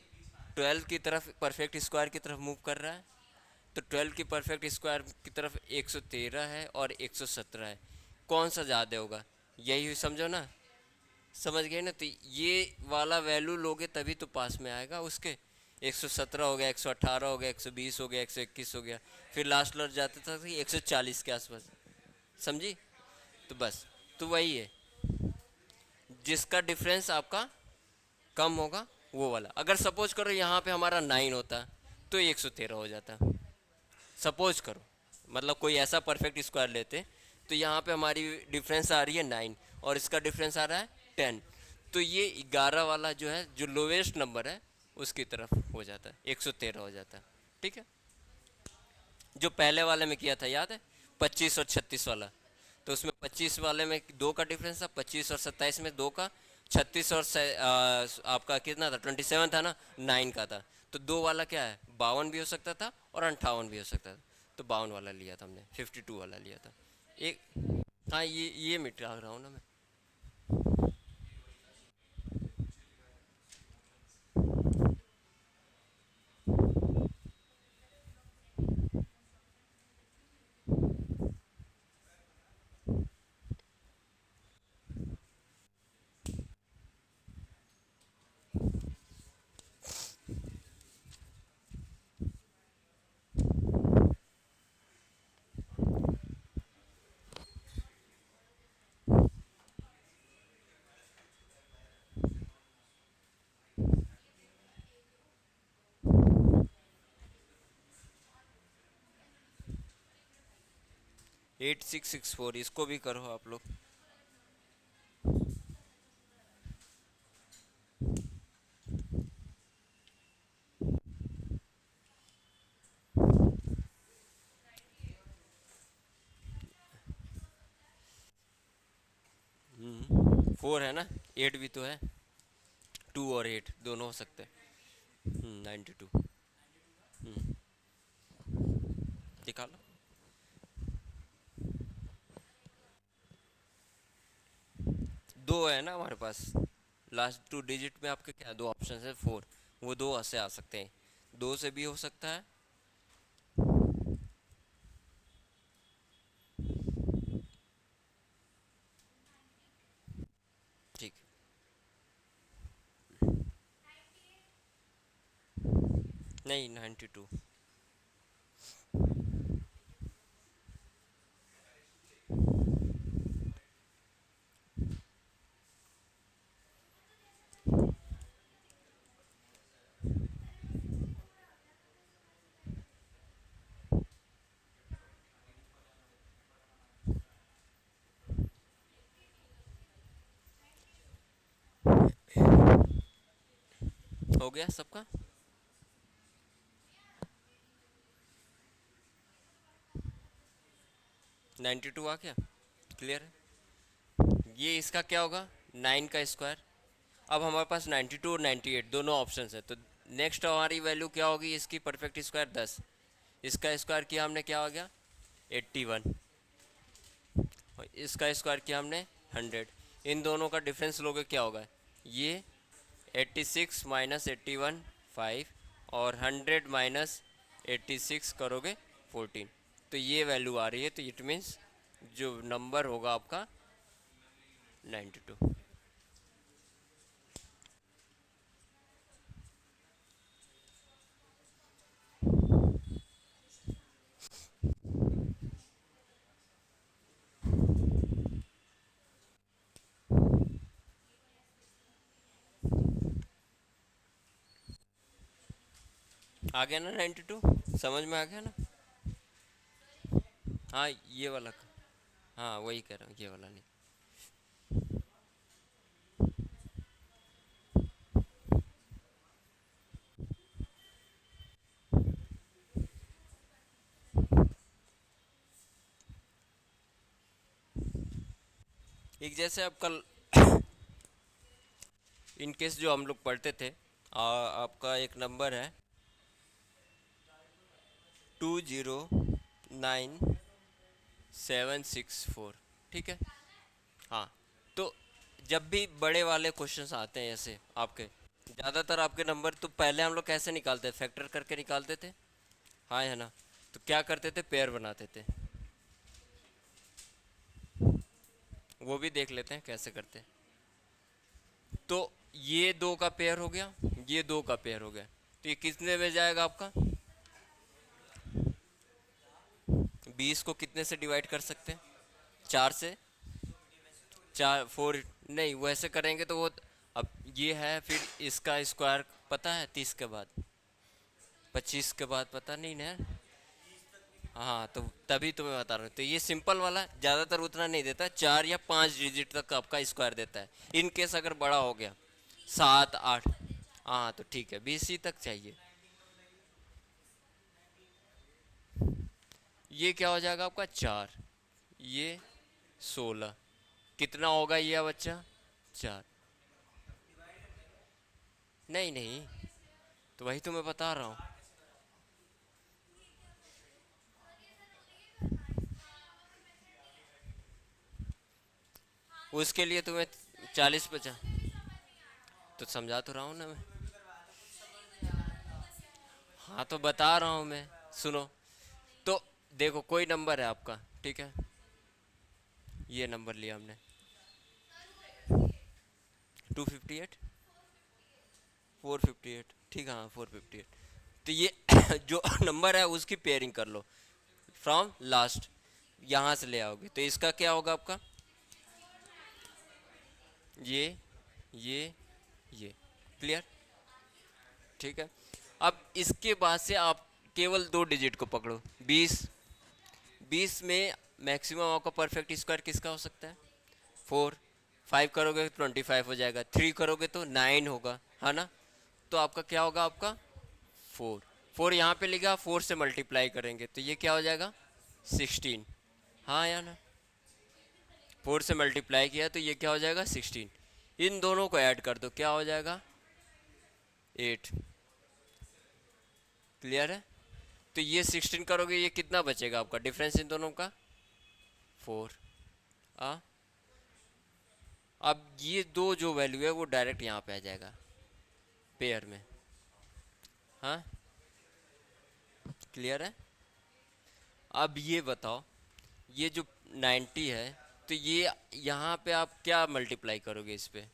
12 की तरफ परफेक्ट स्क्वायर की तरफ मूव कर रहा है। तो 12 की परफेक्ट स्क्वायर की तरफ 113 है और 117 है, कौन सा ज़्यादा होगा, यही समझो ना। समझ गए ना? तो ये वाला वैल्यू लोगे तभी तो पास में आएगा उसके। 117 हो गया, 118 हो गया, 120 हो गया, 121 हो गया, फिर लास्ट लड़ जाता था 140 के आसपास। समझी? तो बस, तो वही है, जिसका डिफरेंस आपका कम होगा वो वाला। अगर सपोज करो यहाँ पे हमारा 9 होता तो 113 हो जाता। सपोज करो, मतलब कोई ऐसा परफेक्ट स्क्वायर लेते, तो यहाँ पे हमारी डिफरेंस आ रही है 9 और इसका डिफरेंस आ रहा है 10, तो ये 11 वाला जो है जो लोवेस्ट नंबर है उसकी तरफ हो जाता है, 113 हो जाता है। ठीक है। जो पहले वाले में किया था याद है, 25 और 36 वाला, तो उसमें 25 वाले में 2 का डिफरेंस था, 25 और 27 में 2 का, 36 और आपका कितना था 27 था ना, 9 का था। तो 2 वाला क्या है 52 भी हो सकता था और 58 भी हो सकता था, तो 52 वाला लिया था हमने, 52 वाला लिया था। एक, हाँ ये मिटा रहा हूँ ना मैं। 8664, इसको भी करो आप लोग। फोर है ना, एट भी तो है। टू और एट दोनों हो सकते हैं। 92। निकालो। दो है ना हमारे पास, लास्ट टू डिजिट में आपके क्या दो ऑप्शन है, फोर। वो दो से आ सकते हैं, दो से भी हो सकता है। ठीक। नहीं, 92। हो गया सबका। 92 आ गया। क्लियर है। ये इसका क्या होगा, 9 का स्क्वायर। अब हमारे पास 92 और 98 दोनों ऑप्शंस है, तो नेक्स्ट हमारी वैल्यू क्या होगी इसकी, परफेक्ट स्क्वायर 10। इसका स्क्वायर किया हमने, क्या हो गया 81। और इसका स्क्वायर किया हमने 100। इन दोनों का डिफरेंस लोगे क्या होगा, ये 86 माइनस 81 5, और 100 माइनस 86 करोगे 14। तो ये वैल्यू आ रही है, तो इट मीन्स जो नंबर होगा आपका 92। आ गया ना 92, समझ में आ गया ना। हाँ ये वाला, हाँ वही कह रहा हूँ, ये वाला नहीं। एक जैसे आप कल इन केस जो हम लोग पढ़ते थे, आपका एक नंबर है 209764, ठीक है। हाँ, तो जब भी बड़े वाले क्वेश्चंस आते हैं ऐसे आपके, ज़्यादातर आपके नंबर तो पहले हम लोग कैसे निकालते, फैक्टर करके निकालते थे। हाँ है ना। तो क्या करते थे, पेयर बनाते थे। वो भी देख लेते हैं कैसे करते हैं। तो ये दो का पेयर हो गया, ये दो का पेयर हो गया, तो ये कितने में जाएगा आपका, 20 को कितने से डिवाइड कर सकते हैं, चार से। चार फोर, नहीं वैसे करेंगे तो वो, अब ये है, फिर इसका स्क्वायर पता है 30 के बाद, 25 के बाद पता नहीं ना। हाँ तो तभी तो मैं बता रहा हूँ, तो ये सिंपल वाला ज़्यादातर उतना नहीं देता, 4 या 5 डिजिट तक आपका स्क्वायर देता है। इन केस अगर बड़ा हो गया 7 8, हाँ तो ठीक है, 20 ही तक चाहिए। ये क्या हो जाएगा आपका 4, ये 16, कितना होगा ये बच्चा 4। नहीं नहीं, तो वही तो मैं बता रहा हूँ। उसके लिए तुम्हें 40 50, तो समझा तो रहा हूँ ना मैं। हाँ तो बता रहा हूँ मैं, सुनो। तो देखो कोई नंबर है आपका, ठीक है, ये नंबर लिया हमने 258, 458, ठीक है, हाँ 458। तो ये जो नंबर है उसकी पेयरिंग कर लो फ्रॉम लास्ट, यहाँ से ले आओगे, तो इसका क्या होगा आपका, ये ये ये। क्लियर। ठीक है। अब इसके बाद से आप केवल दो डिजिट को पकड़ो, 20। 20 में मैक्सिमम आपका परफेक्ट स्क्वायर किसका हो सकता है? 4। 5 करोगे तो 25 हो जाएगा, 3 करोगे तो 9 होगा, है ना? तो आपका क्या होगा? आपका 4। 4 यहाँ पे लिखा, 4 से मल्टीप्लाई करेंगे तो ये क्या हो जाएगा? 16। हाँ या ना? 4 से मल्टीप्लाई किया तो ये क्या हो जाएगा? 16। इन दोनों को ऐड कर दो, क्या हो जाएगा? 8। क्लियर है? तो ये 16 करोगे, ये कितना बचेगा आपका डिफरेंस इन दोनों का? 4। हाँ, अब ये दो जो वैल्यू है वो डायरेक्ट यहाँ पे आ जाएगा पेयर में। हाँ, क्लियर है? अब ये बताओ, ये जो 90 है, तो ये यहाँ पे आप क्या मल्टीप्लाई करोगे इस पे?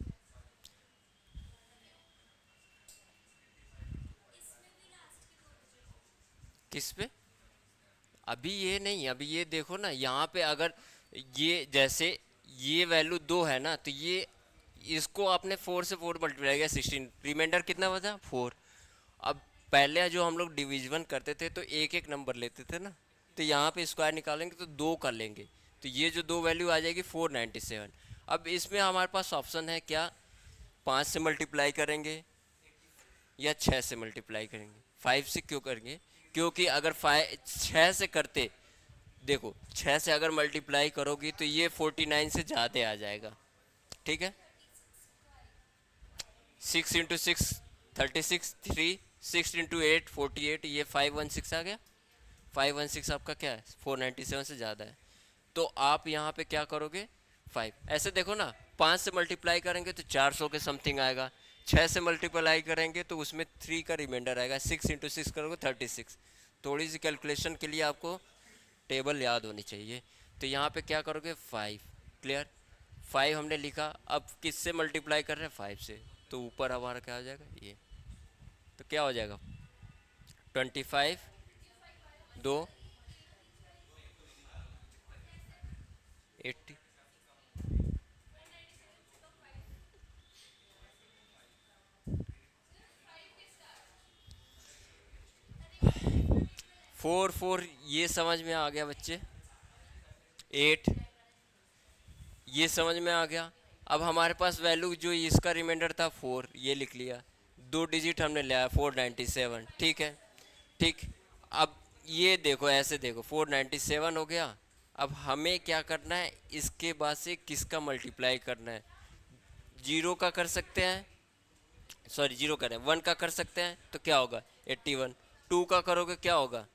किस पे? अभी ये नहीं, अभी ये देखो ना, यहाँ पे अगर ये जैसे ये वैल्यू 2 है ना, तो ये इसको आपने 4 से 4 मल्टीप्लाई किया, 16, रिमाइंडर कितना बचा? 4। अब पहले जो हम लोग डिवीजन करते थे तो एक एक नंबर लेते थे ना, तो यहाँ पे स्क्वायर निकालेंगे तो 2 कर लेंगे, तो ये जो दो वैल्यू आ जाएगी 497। अब इसमें हमारे पास ऑप्शन है क्या? 5 से मल्टीप्लाई करेंगे या 6 से मल्टीप्लाई करेंगे? 5 से क्यों करेंगे? क्योंकि अगर 6 से करते, देखो 6 से अगर मल्टीप्लाई करोगी तो ये 49 से ज़्यादा आ जाएगा, ठीक है? 6 × 6 36, 3 6 × 8 48, ये 516 आ गया। 516 आपका क्या है? 497 से ज़्यादा है। तो आप यहाँ पे क्या करोगे? 5 ऐसे देखो ना, 5 से मल्टीप्लाई करेंगे तो 400 के समथिंग आएगा, 6 से मल्टीप्लाई करेंगे तो उसमें 3 का रिमाइंडर आएगा, 6 × 6 करोगे 36। थोड़ी सी कैलकुलेशन के लिए आपको टेबल याद होनी चाहिए। तो यहाँ पे क्या करोगे? 5। क्लियर? 5 हमने लिखा, अब किससे मल्टीप्लाई कर रहे हैं? 5 से, तो ऊपर हमारा क्या हो जाएगा? ये। तो क्या हो जाएगा? 25, 2, 80। 4 4 ये समझ में आ गया बच्चे? 8 ये समझ में आ गया? अब हमारे पास वैल्यू जो इसका रिमाइंडर था 4, ये लिख लिया, 2 डिजिट हमने लिया 497, ठीक है? ठीक। अब ये देखो, ऐसे देखो, 497 हो गया। अब हमें क्या करना है? इसके बाद से किसका मल्टीप्लाई करना है? जीरो का कर सकते हैं, सॉरी जीरो करें, 1 का कर सकते हैं, तो क्या होगा? 81। 2 का करोगे क्या होगा?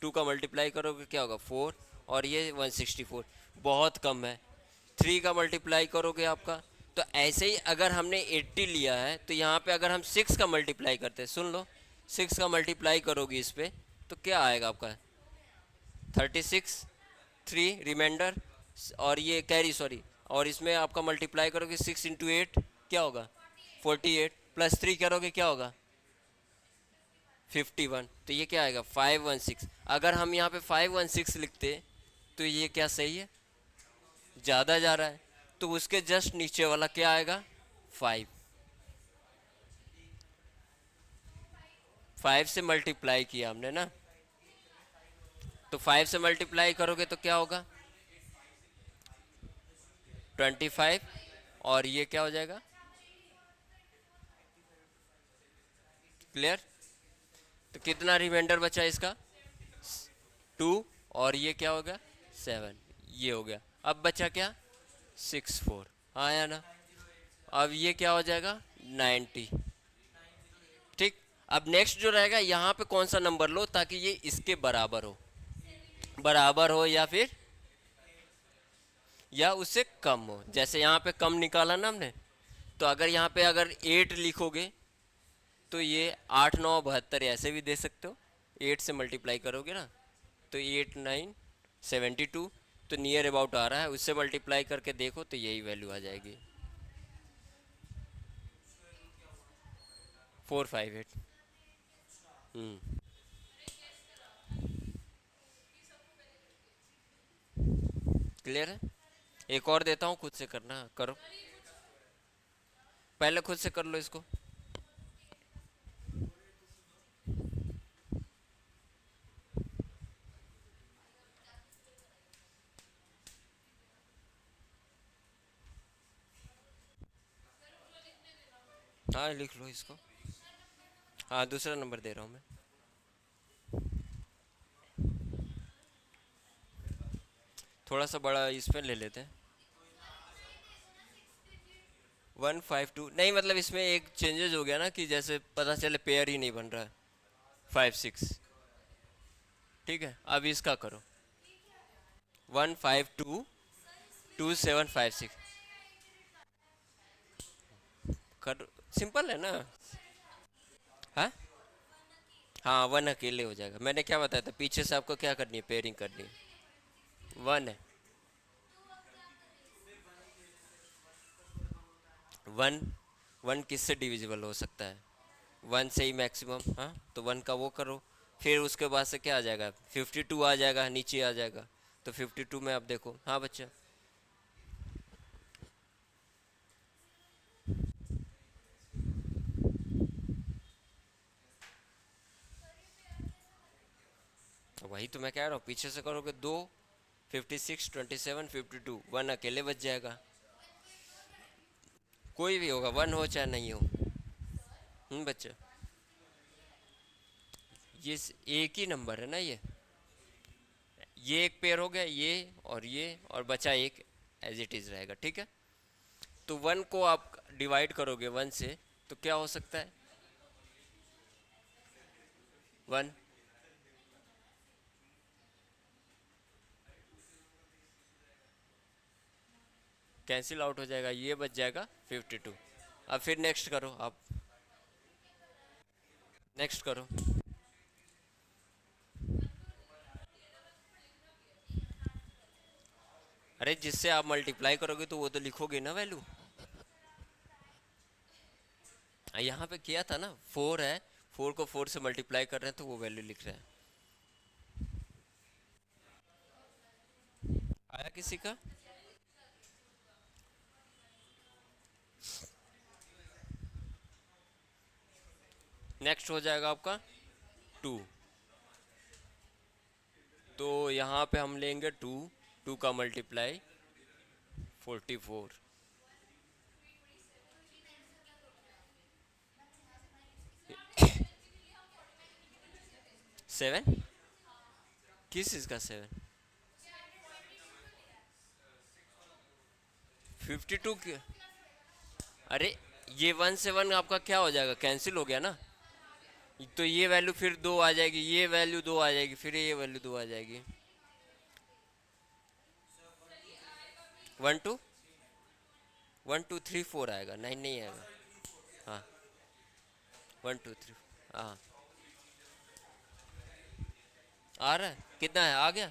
2 का मल्टीप्लाई करोगे क्या होगा? 4, और ये 164, बहुत कम है। 3 का मल्टीप्लाई करोगे आपका, तो ऐसे ही अगर हमने 80 लिया है तो यहाँ पे अगर हम 6 का मल्टीप्लाई करते हैं, सुन लो, 6 का मल्टीप्लाई करोगे इस पे तो क्या आएगा आपका? 36, 3 रिमाइंडर, और ये कैरी, सॉरी, और इसमें आपका मल्टीप्लाई करोगे 6 × 8, क्या होगा? 48, प्लस 3 करोगे क्या होगा? 51। तो ये क्या आएगा? 516। अगर हम यहाँ पे 516 लिखते तो ये क्या सही है? ज़्यादा जा रहा है, तो उसके जस्ट नीचे वाला क्या आएगा? 5। 5 से मल्टीप्लाई किया हमने ना, तो 5 से मल्टीप्लाई करोगे तो क्या होगा? 25, और ये क्या हो जाएगा? क्लियर? तो कितना रिमाइंडर बचा इसका? 2, और ये क्या होगा? 7। ये हो गया। अब बचा क्या? 64। आया ना? अब ये क्या हो जाएगा? 90। ठीक। अब नेक्स्ट जो रहेगा, यहाँ पे कौन सा नंबर लो ताकि ये इसके बराबर हो, बराबर हो या उससे कम हो। जैसे यहाँ पे कम निकाला ना हमने, तो अगर यहाँ पे अगर 8 लिखोगे तो ये 8 9 72 ऐसे भी दे सकते हो। 8 से मल्टीप्लाई करोगे ना, तो 8 9 72, तो नियर अबाउट आ रहा है, उससे मल्टीप्लाई करके देखो तो यही वैल्यू आ जाएगी, 458। क्लियर है? एक और देता हूँ, खुद से करना, करो, पहले खुद से कर लो इसको। हाँ लिख लो इसको। हाँ दूसरा नंबर दे रहा हूँ मैं। थोड़ा सा बड़ा इसमें ले लेते हैं। 152 नहीं, मतलब इसमें एक चेंजेस हो गया ना कि जैसे पता चले पेयर ही नहीं बन रहा है। 56। ठीक है, अब इसका करो। 152 2756 कर। सिंपल है ना। हाँ हाँ, वन अकेले हो जाएगा। मैंने क्या बताया था, पीछे से आपको क्या करनी है, पेयरिंग करनी है। वन है। वन। वन किससे डिविजिबल हो सकता है? वन से ही मैक्सिमम। हाँ तो वन का वो करो। फिर उसके बाद से क्या आ जाएगा, 52 आ जाएगा, नीचे आ जाएगा। तो 52 में आप देखो। हाँ बच्चा। तो वही तो मैं कह रहा हूँ, पीछे से करोगे दो। 56 27 52, वन अकेले बच जाएगा। कोई भी होगा, वन हो चाहे नहीं हो। बच्चा। एक ही नंबर है ना ये एक पेयर हो गया, ये और ये, और बचा एक एज इट इज रहेगा। ठीक है। तो वन को आप डिवाइड करोगे वन से, तो क्या हो सकता है? वन कैंसिल आउट हो जाएगा, ये बच जाएगा 52। अब फिर नेक्स्ट करो आप। नेक्स्ट करो। अरे जिससे आप मल्टीप्लाई करोगे तो वो तो लिखोगे ना वैल्यू। यहाँ पे किया था ना, फोर है। फोर को फोर से मल्टीप्लाई कर रहे हैं तो वो वैल्यू लिख रहे हैं। आया किसी का? नेक्स्ट हो जाएगा आपका टू। तो यहाँ पे हम लेंगे टू। टू का मल्टीप्लाई 44। 7? किस चीज़ का 7? 52 की। अरे ये वन से वन आपका क्या हो जाएगा, कैंसिल हो गया ना। तो ये वैल्यू फिर दो आ जाएगी, ये वैल्यू दो आ जाएगी, फिर ये वैल्यू दो आ जाएगी। 1 2 1 2 3 4 आएगा, 9 नहीं आएगा। हाँ 1 2 3। हाँ आ रहा है, कितना है, आ गया।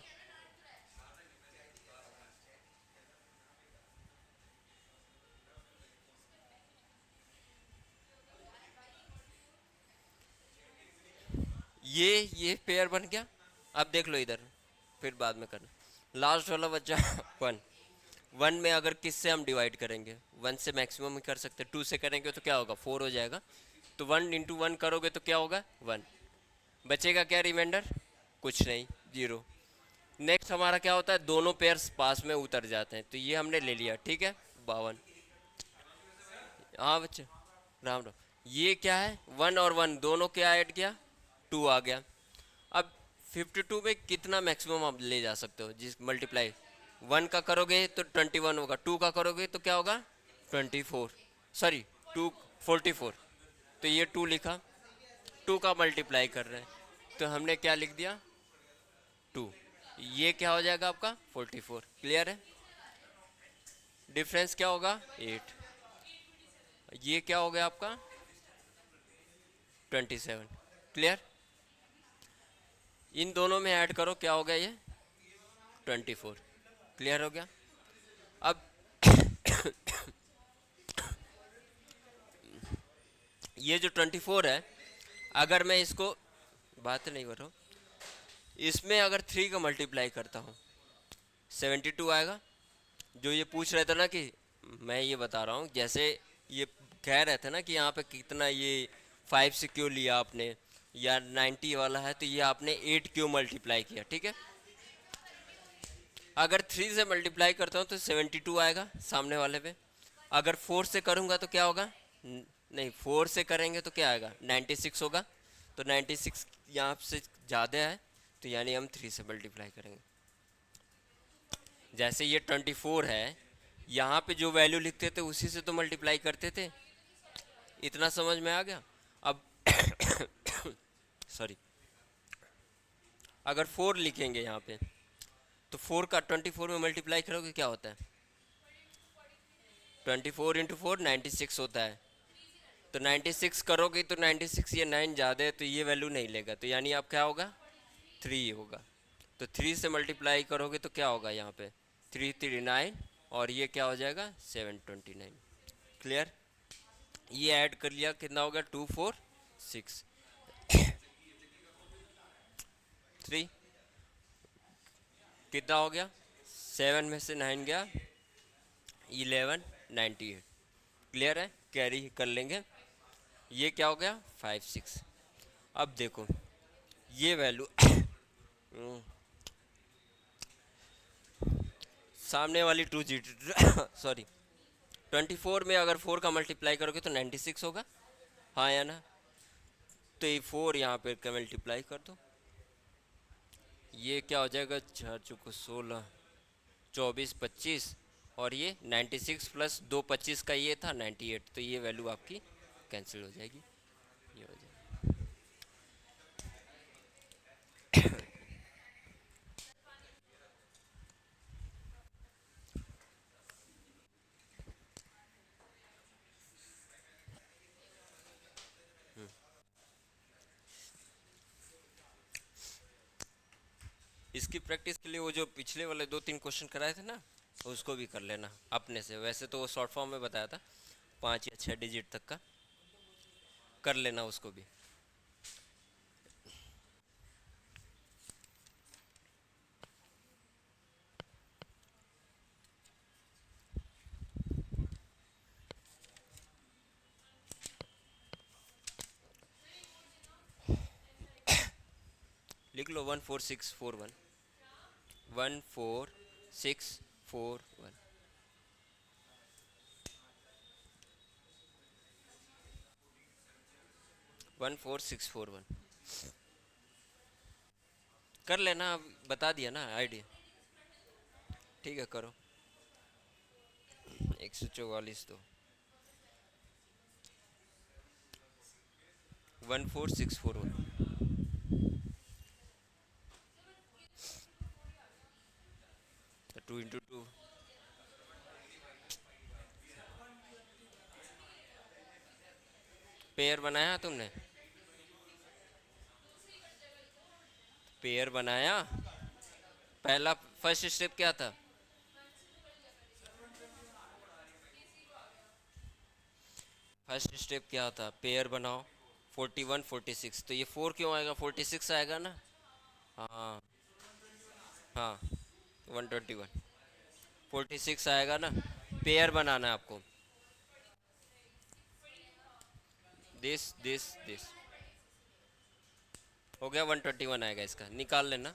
ये पेयर बन गया। अब देख लो इधर, फिर बाद में करना। लास्ट वाला बच्चा वन। वन में अगर किससे हम डिवाइड करेंगे, वन से मैक्सिमम ही कर सकते हैं। टू से करेंगे तो क्या होगा, फोर हो जाएगा। तो वन इंटू वन करोगे तो क्या होगा, वन। बचेगा क्या रिमाइंडर? कुछ नहीं, जीरो। नेक्स्ट हमारा क्या होता है, दोनों पेयर्स पास में उतर जाते हैं, तो ये हमने ले लिया। ठीक है, 52। हाँ बच्चे, राम राम। ये क्या है, वन और वन दोनों क्या ऐड किया, टू आ गया। अब 52 में कितना मैक्सिमम आप ले जा सकते हो, जिस मल्टीप्लाई वन का करोगे तो 21 होगा, टू का करोगे तो क्या होगा, 24। Sorry, two 44। तो ये टू लिखा, टू का मल्टीप्लाई कर रहे हैं तो हमने क्या लिख दिया, टू। ये क्या हो जाएगा आपका 44। क्लियर है? डिफरेंस क्या होगा, 8। ये क्या हो गया आपका 27। क्लियर? इन दोनों में ऐड करो, क्या हो गया ये 24। क्लियर हो गया? अब ये जो 24 है, अगर मैं इसको, बात नहीं कर रहा हूँ, इसमें अगर थ्री का मल्टीप्लाई करता हूँ 72 आएगा। जो ये पूछ रहे थे ना कि, मैं ये बता रहा हूँ, जैसे ये कह रहे थे ना कि यहाँ पे कितना ये 5 से क्यों लिया आपने, या 90 वाला है तो ये आपने 8 क्यों मल्टीप्लाई किया। ठीक है, अगर 3 से मल्टीप्लाई करता हूँ तो 72 आएगा सामने वाले पे। अगर 4 से करूँगा तो क्या होगा, नहीं, 4 से करेंगे तो क्या आएगा, 96 होगा। तो 96 यहाँ से ज़्यादा है, तो यानी हम 3 से मल्टीप्लाई करेंगे। जैसे ये 24 है, यहाँ पे जो वैल्यू लिखते थे उसी से तो मल्टीप्लाई करते थे। इतना समझ में आ गया। अब सॉरी, अगर 4 लिखेंगे यहाँ पे, तो 4 का 24 में मल्टीप्लाई करोगे क्या होता है, 24 × 4 96 होता है। तो 96 करोगे तो 96, ये 9 ज़्यादा है तो ये वैल्यू नहीं लेगा, तो यानी आप क्या होगा, 3 होगा। तो 3 से मल्टीप्लाई करोगे तो क्या होगा यहाँ पे, 339, और ये क्या हो जाएगा, 729। क्लियर। ये ऐड कर लिया, कितना हो गया, 246 3, कितना हो गया, 7 में से 9 गया, 1198। क्लियर है, कैरी कर लेंगे। ये क्या हो गया, 56। अब देखो ये वैल्यू सामने वाली 2 सॉरी 24 में अगर 4 का मल्टीप्लाई करोगे तो 96 होगा, हाँ या ना। तो ये 4 यहाँ पे का मल्टीप्लाई कर दो, ये क्या हो जाएगा, 4 × 4 = 16, 24 25, और ये 96 प्लस 2 25 का ये था 98, तो ये वैल्यू आपकी कैंसिल हो जाएगी, ये हो जाएगा। इसकी प्रैक्टिस के लिए वो जो पिछले वाले 2 3 क्वेश्चन कराए थे ना, उसको भी कर लेना अपने से। वैसे तो वो शॉर्ट फॉर्म में बताया था, 5 या 6 डिजिट तक का, कर लेना उसको भी। लिख लो 14641, 14641, 14641 कर लेना, अब बता दिया ना आइडिया। ठीक है, करो। 144 तो 14641, 2 × 2। पेयर बनाया तुमने, पेयर बनाया। पहला फर्स्ट स्टेप क्या था, फर्स्ट स्टेप क्या था, पेयर बनाओ। 41 46, तो ये 4 क्यों आएगा, 46 आएगा ना। हाँ हाँ, 121 46 आएगा ना। पेयर बनाना है आपको, दिस हो गया, 121 आएगा, इसका निकाल लेना।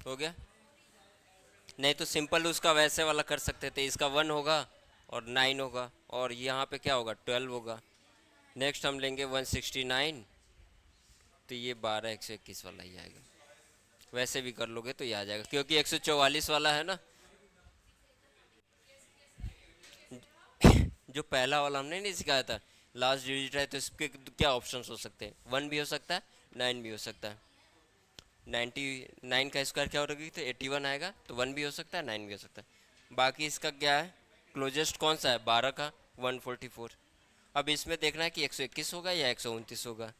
हो गया। नहीं तो सिंपल उसका वैसे वाला कर सकते थे, इसका 1 होगा और 9 होगा, और यहाँ पे क्या होगा, 12 होगा। नेक्स्ट हम लेंगे 169, तो ये 12 121 वाला ही आएगा। वैसे भी कर लोगे तो ये आ जाएगा, क्योंकि 144 वाला है ना। जो पहला वाला हमने नहीं सिखाया था, लास्ट डिजिट है तो इसके क्या ऑप्शंस हो सकते हैं, 1 भी हो सकता है, 9 भी हो सकता है। 99 का स्क्वायर क्या हो रही तो 81 आएगा, तो 1 भी हो सकता है, 9 भी हो सकता है। बाकी इसका क्या है, क्लोजेस्ट कौन सा है, 12 का 144। अब इसमें देखना है कि 121 होगा या 129 होगा।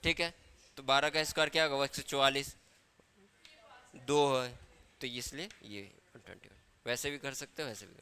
ठीक है, तो 12 का स्क्वायर क्या होगा, 144, 2 है, तो इसलिए ये 121। वैसे भी कर सकते हो, वैसे भी कर।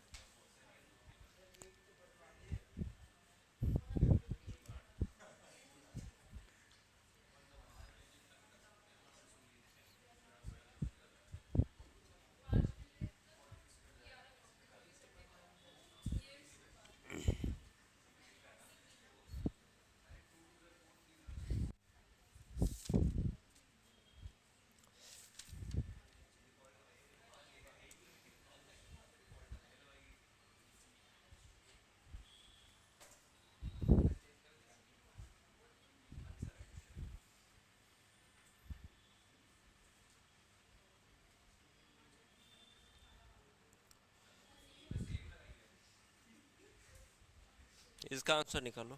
इसका आंसर निकालो।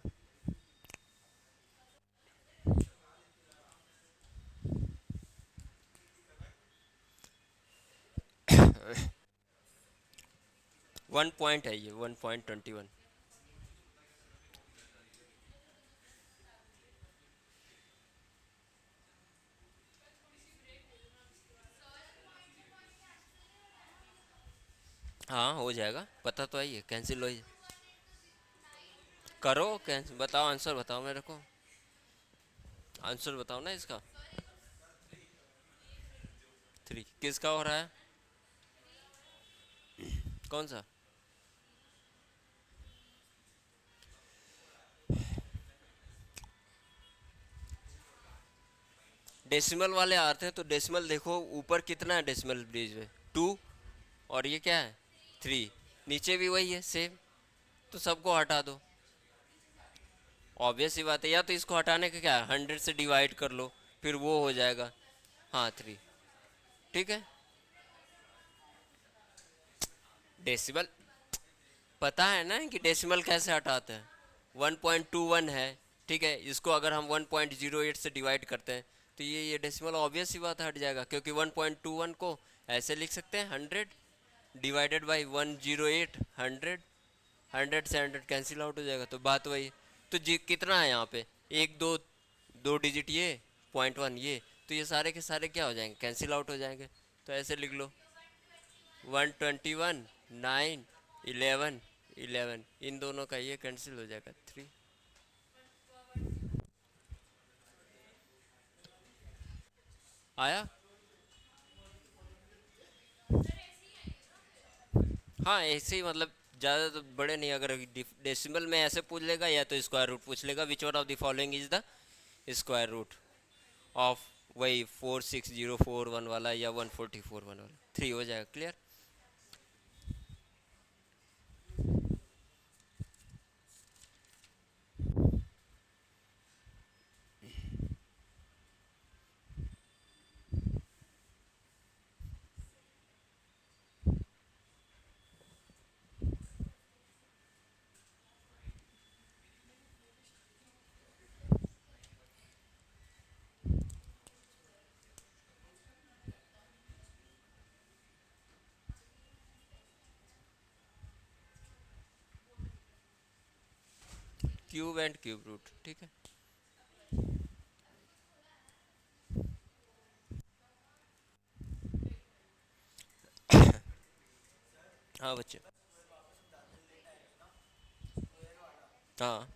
1 पॉइंट है ये, 1.21। हाँ हो जाएगा, पता तो है, ये कैंसिल हो। करो कैंसिल, बताओ आंसर बताओ मेरे को, आंसर बताओ ना इसका। 3 किसका हो रहा है? कौन सा? डेसिमल वाले आते हैं तो डेसिमल देखो ऊपर कितना है डेसिमल ब्रिज में, 2। और ये क्या है? 3। नीचे भी वही है सेम, तो सबको हटा दो। ऑब्वियस सी बात है, या तो इसको हटाने का क्या है, 100 से डिवाइड कर लो, फिर वो हो जाएगा। हाँ 3। ठीक है। डेसिमल पता है ना कि डेसिमल कैसे हटाते हैं। 1.21 है, ठीक है, इसको अगर हम 1.08 से डिवाइड करते हैं तो ये डेसिमल ऑब्वियस सी बात है हट जाएगा, क्योंकि 1.21 को ऐसे लिख सकते हैं 100 डिवाइडेड बाई 108, 100। 100 से 100 कैंसिल आउट हो जाएगा, तो बात वही। तो जी कितना है यहाँ पे, एक दो, 2 डिजिट ये, 0.1 ये, तो ये सारे के सारे क्या हो जाएंगे, कैंसिल आउट हो जाएंगे। तो ऐसे लिख लो, 121, 9, 11, 11, इन दोनों का ये कैंसिल हो जाएगा, 3। आया। हाँ ऐसे ही मतलब, ज़्यादा तो बड़े नहीं, अगर डेसिमल में ऐसे पूछ लेगा या तो स्क्वायर रूट पूछ लेगा, which one of the following is the square root of, वही 46041 वाला या 1441 वाला, 3 हो जाएगा। Clear. Cube and cube root, ठीक है। हाँ बच्चे। हाँ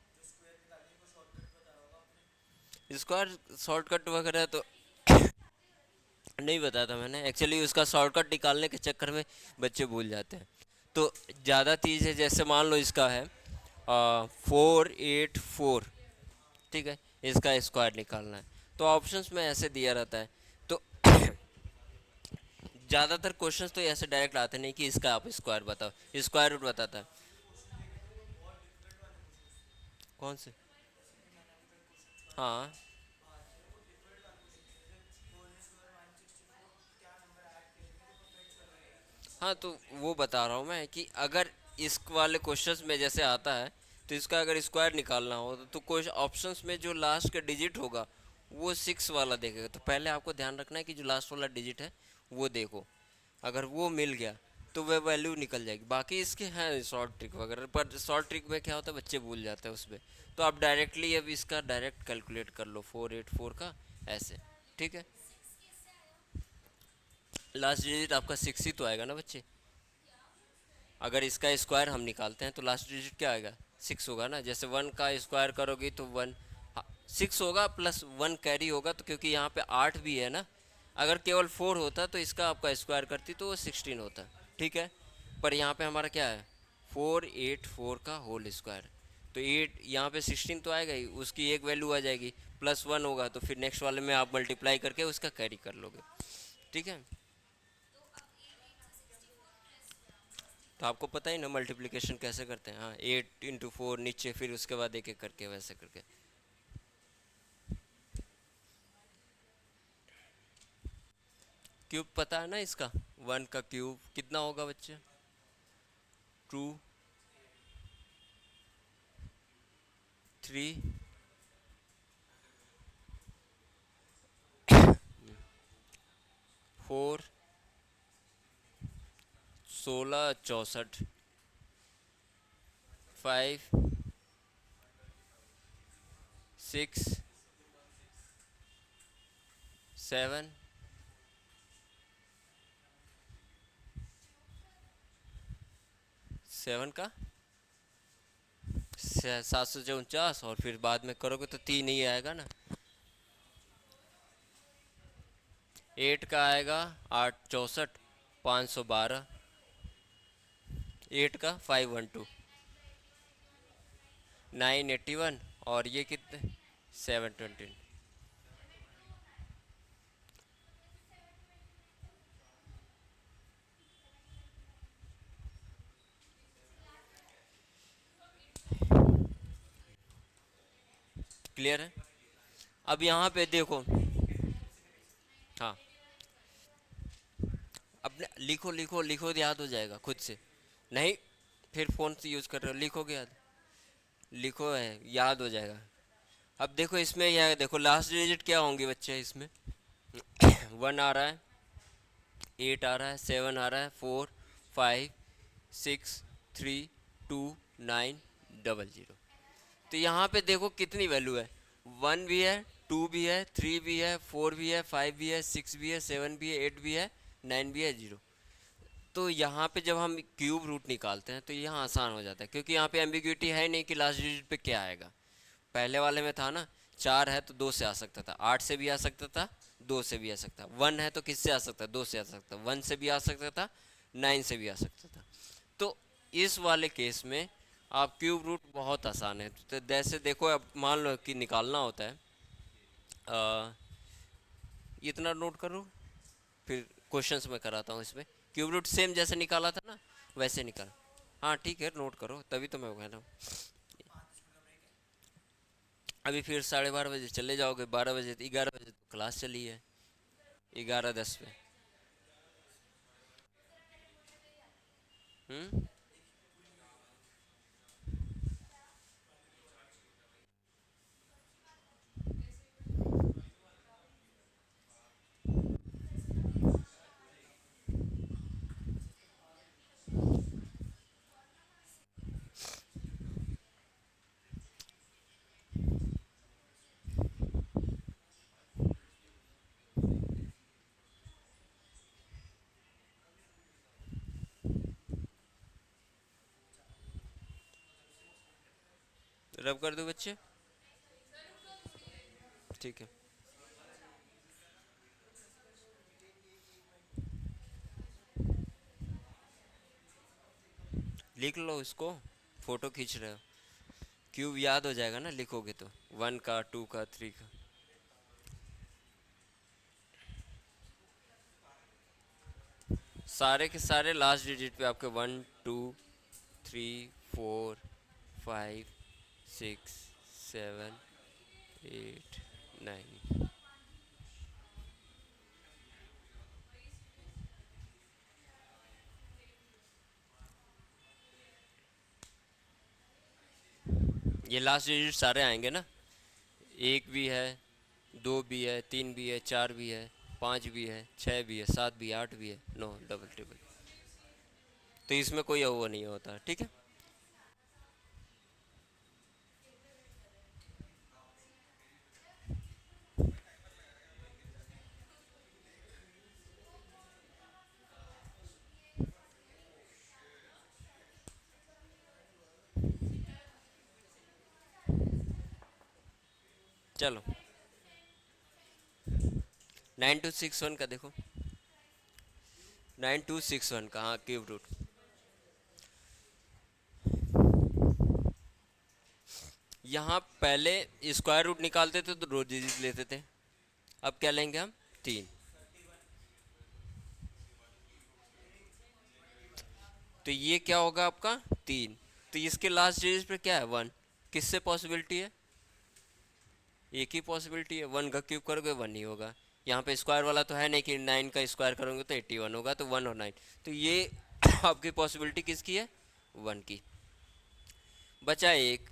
स्क्वायर शॉर्टकट वगैरह तो नहीं बताया था मैंने, एक्चुअली उसका शॉर्टकट निकालने के चक्कर में बच्चे भूल जाते हैं। तो ज़्यादा चीज़ है, जैसे मान लो इसका है 484, ठीक है, इसका स्क्वायर निकालना है, तो ऑप्शंस में ऐसे दिया रहता है। तो ज़्यादातर क्वेश्चंस तो ऐसे डायरेक्ट आते नहीं कि इसका आप स्क्वायर बताओ, स्क्वायर रूट बताता है। कौन से? हाँ हाँ, तो वो बता रहा हूँ मैं कि अगर इस वाले क्वेश्चंस में जैसे आता है, तो इसका अगर स्क्वायर निकालना हो तो कुछ ऑप्शंस में जो लास्ट का डिजिट होगा वो 6 वाला देखेगा, तो पहले आपको ध्यान रखना है कि जो लास्ट वाला डिजिट है वो देखो, अगर वो मिल गया तो वह वैल्यू निकल जाएगी। बाकी इसके हैं शॉर्ट ट्रिक वगैरह, पर शॉर्ट ट्रिक में क्या होता है बच्चे भूल जाते हैं उसमें। तो आप डायरेक्टली अब इसका डायरेक्ट कैलकुलेट कर लो 484 का, ऐसे। ठीक है। लास्ट डिजिट आपका 6 ही तो आएगा ना बच्चे, अगर इसका स्क्वायर हम निकालते हैं तो लास्ट डिजिट क्या आएगा, 6 होगा ना। जैसे 1 का स्क्वायर करोगे तो 1, 6 होगा प्लस 1 कैरी होगा, तो क्योंकि यहाँ पे 8 भी है ना, अगर केवल 4 होता तो इसका आपका स्क्वायर करती तो वो 16 होता। ठीक है। पर यहाँ पे हमारा क्या है, 484 का होल स्क्वायर, तो 8 यहाँ पे 16 तो आएगा ही, उसकी एक वैल्यू आ जाएगी, प्लस 1 होगा तो फिर नेक्स्ट वाले में आप मल्टीप्लाई करके उसका कैरी कर लोगे। ठीक है। तो आपको पता ही ना मल्टीप्लिकेशन कैसे करते हैं। हाँ 8 × 4 नीचे, फिर उसके बाद एक एक करके वैसे करके। क्यूब पता है ना इसका, 1 का क्यूब कितना होगा बच्चे, 2। 3 4 16 64 5 6 7 7 का 749 और फिर बाद में करोगे तो 3 ही आएगा ना। 8 का आएगा 8 64 512। 8 का 512 981 और ये कितने 720। क्लियर है। अब यहाँ पे देखो, हाँ अपने लिखो लिखो लिखो, याद हो जाएगा खुद से। नहीं, फिर फोन से यूज कर रहे हो, लिखोगे याद, लिखो है याद हो जाएगा। अब देखो इसमें यह देखो लास्ट डिजिट क्या होंगे बच्चे इसमें। 1 आ रहा है, 8 आ रहा है, 7 आ रहा है, 4 5 6 3 2 9 00। तो यहाँ पे देखो कितनी वैल्यू है, 1 भी है, 2 भी है, 3 भी है, 4 भी है, 5 भी है, 6 भी है, 7 भी है, 8 भी है, 9 भी है, 0। तो यहाँ पे जब हम क्यूब रूट निकालते हैं तो यहाँ आसान हो जाता है, क्योंकि यहाँ पे एम्बिग्यूटी है नहीं कि लास्ट डिजिट पे क्या आएगा। पहले वाले में था ना, 4 है तो 2 से आ सकता था, 8 से भी आ सकता था, 2 से भी आ सकता, 1 है तो किससे आ सकता, 2 से आ सकता, 1 से भी आ सकता था, 9 से भी आ सकता था। तो इस वाले केस में आप क्यूब रूट बहुत आसान है। तो जैसे देखो, अब मान लो कि निकालना होता है, इतना नोट करो, फिर क्वेश्चंस में कराता हूँ इसमें। क्यूब रूट सेम जैसे निकाला था ना वैसे निकाल। हाँ ठीक है, नोट करो, तभी तो मैं कह रहा हूँ। अभी फिर 12:30 बजे चले जाओगे, 12 बजे 11 बजे तो क्लास चली है, 11:10 पे। हम्म। रब कर दो बच्चे, ठीक है। लिख लो इसको, फोटो खींच रहे हो, क्यूब याद हो जाएगा ना लिखोगे तो, 1 का 2 का 3 का। सारे के सारे लास्ट डिजिट पे आपके 1 2 3 4 5 6 7 8 9। ये लास्ट डिजिट सारे आएंगे ना, 1 भी है, 2 भी है, 3 भी है, 4 भी है, 5 भी है, 6 भी है, 7 भी है, 8 भी है, 9 डबल ट्रिपल। तो इसमें कोई वो नहीं होता, ठीक है। चलो 9261 का देखो, 9261 का, हाँ क्यूब रूट। यहाँ पहले स्क्वायर रूट निकालते थे तो दो डिजिट लेते थे, अब क्या लेंगे हम, 3। तो ये क्या होगा आपका 3। तो इसके लास्ट डिजिट पे क्या है, 1। किससे पॉसिबिलिटी है, एक ही पॉसिबिलिटी है, 1 का क्यूब करोगे 1 ही होगा। यहाँ पे स्क्वायर वाला तो है नहीं कि 9 का स्क्वायर करोगे तो 81 होगा, तो 1 और 9। तो ये आपकी पॉसिबिलिटी किसकी है, 1 की। बचा एक,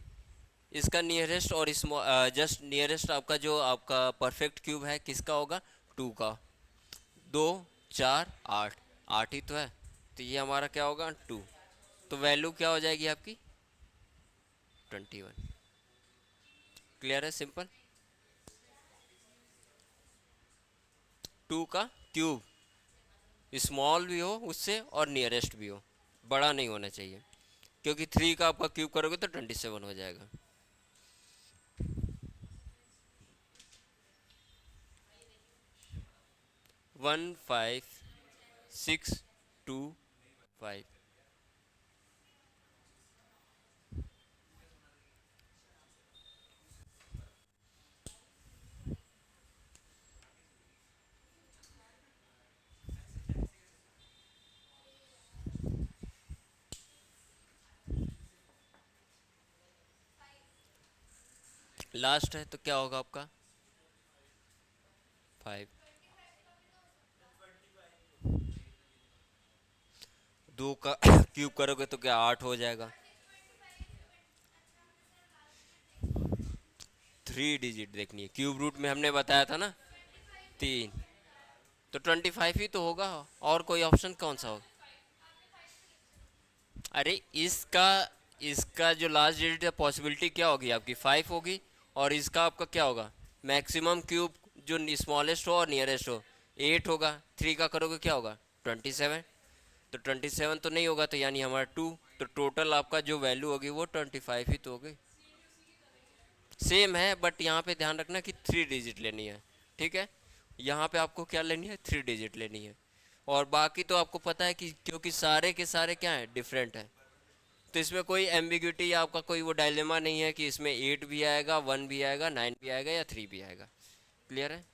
इसका नियरेस्ट और जस्ट नियरेस्ट आपका जो आपका परफेक्ट क्यूब है किसका होगा, 2 का। 2, 4, 8, 8 ही तो है, तो ये हमारा क्या होगा 2। तो वैल्यू क्या हो जाएगी आपकी 21। क्लियर है, सिंपल। 2 का क्यूब स्मॉल भी हो उससे और नियरेस्ट भी हो, बड़ा नहीं होना चाहिए, क्योंकि 3 का आपका क्यूब करोगे तो 27 हो जाएगा। 15625। लास्ट है तो क्या होगा आपका 5। 2 का क्यूब करोगे तो क्या 8 हो जाएगा। 3 डिजिट देखनी है, क्यूब रूट में हमने बताया था ना 3, तो 25 ही तो होगा। और कोई ऑप्शन कौन सा होगा। अरे इसका इसका जो लास्ट डिजिट है पॉसिबिलिटी क्या होगी आपकी 5 होगी, और इसका आपका क्या होगा मैक्सिमम क्यूब जो स्मॉलेस्ट हो और नियरेस्ट हो 8 होगा। 3 का करोगे क्या होगा 27, तो 27 तो नहीं होगा, तो यानी हमारा 2। तो टोटल आपका जो वैल्यू होगी वो 25 ही तो होगी। सेम है, बट यहाँ पे ध्यान रखना कि 3 डिजिट लेनी है, ठीक है। यहाँ पे आपको क्या लेनी है 3 डिजिट लेनी है। और बाकी तो आपको पता है कि क्योंकि सारे के सारे क्या हैं डिफरेंट है, तो इसमें कोई एम्बिग्यूटी या आपका कोई वो डायलेमा नहीं है कि इसमें 8 भी आएगा, 1 भी आएगा, 9 भी आएगा या 3 भी आएगा। क्लियर है,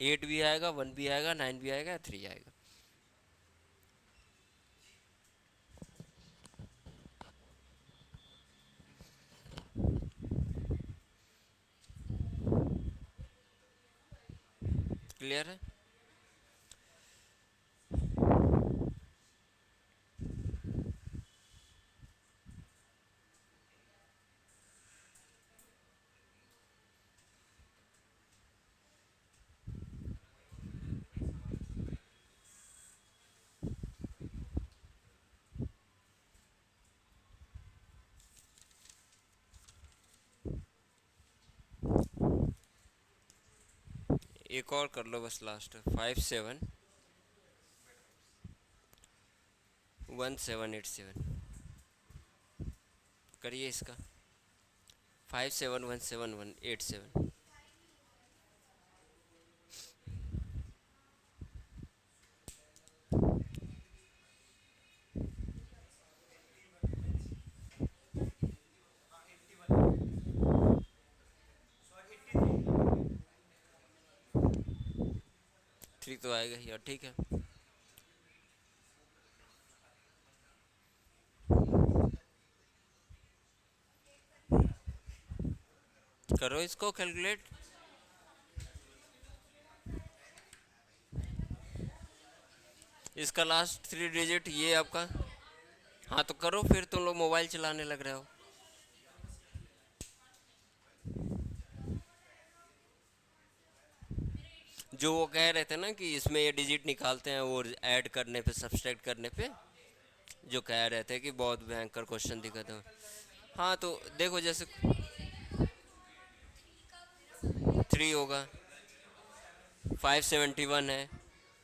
8 भी आएगा, 1 भी आएगा, 9 भी आएगा या 3 आएगा। क्लियर है। एक और कर लो बस, लास्ट 571787। करिए इसका 571787। 3 तो आएगा ही, और ठीक है। करो इसको कैलकुलेट। इसका लास्ट 3 डिजिट ये आपका। हाँ तो करो फिर, तुम लोग मोबाइल चलाने लग रहे हो। जो वो कह रहे थे ना कि इसमें ये डिजिट निकालते हैं वो ऐड करने पे सब्सट्रैक्ट करने पे, जो कह रहे थे कि बहुत भयंकर क्वेश्चन दिखा था। हाँ तो देखो जैसे 3 होगा, 571 है,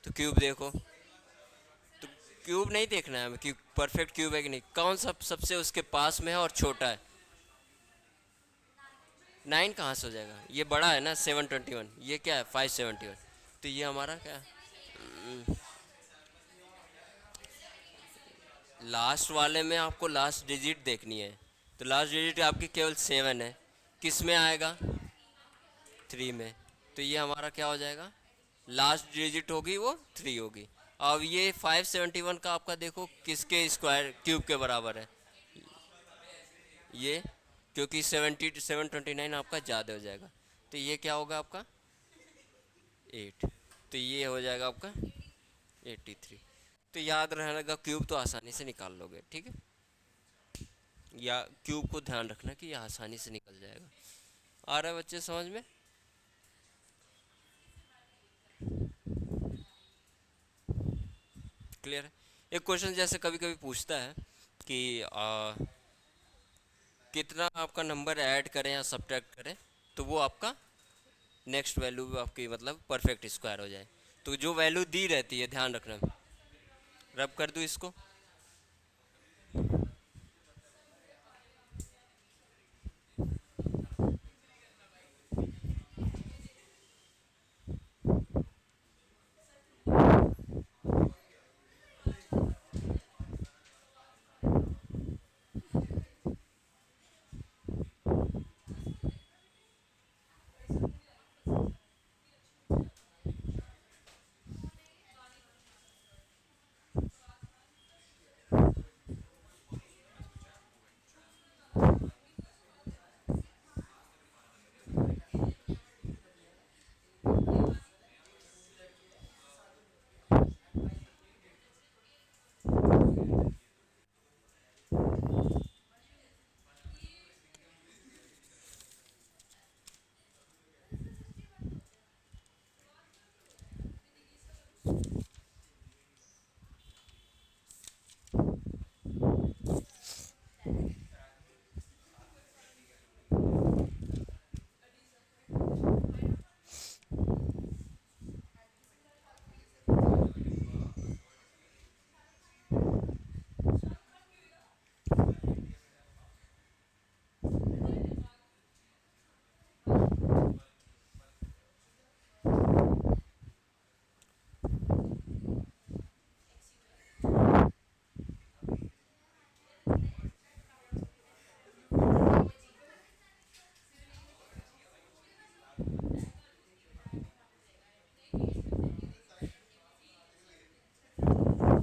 तो क्यूब देखो। तो क्यूब नहीं देखना है हमें कि परफेक्ट क्यूब है कि नहीं, कौन सा सबसे उसके पास में है और छोटा है। 9 कहाँ से हो जाएगा, ये बड़ा है ना 721, ये क्या है 571, तो ये हमारा क्या है। लास्ट वाले में आपको लास्ट डिजिट देखनी है, तो लास्ट डिजिट आपकी केवल 7 है, किस में आएगा 3 में, तो ये हमारा क्या हो जाएगा लास्ट डिजिट होगी वो 3 होगी। अब ये 571 का आपका देखो किसके स्क्वायर क्यूब के बराबर है, ये, क्योंकि 729 आपका ज़्यादा हो जाएगा, तो ये क्या होगा आपका 8, तो ये हो जाएगा आपका 83। तो याद रहने का क्यूब तो आसानी से निकाल लोगे, ठीक है। या क्यूब को ध्यान रखना कि ये आसानी से निकल जाएगा। आ रहा है बच्चे समझ में? क्लियर है? एक क्वेश्चन जैसे कभी कभी पूछता है कि कितना आपका नंबर ऐड करें या सब्ट्रैक्ट करें तो वो आपका नेक्स्ट वैल्यू आपकी मतलब परफेक्ट स्क्वायर हो जाए। तो जो वैल्यू दी रहती है ध्यान रखना। रब कर दूँ इसको?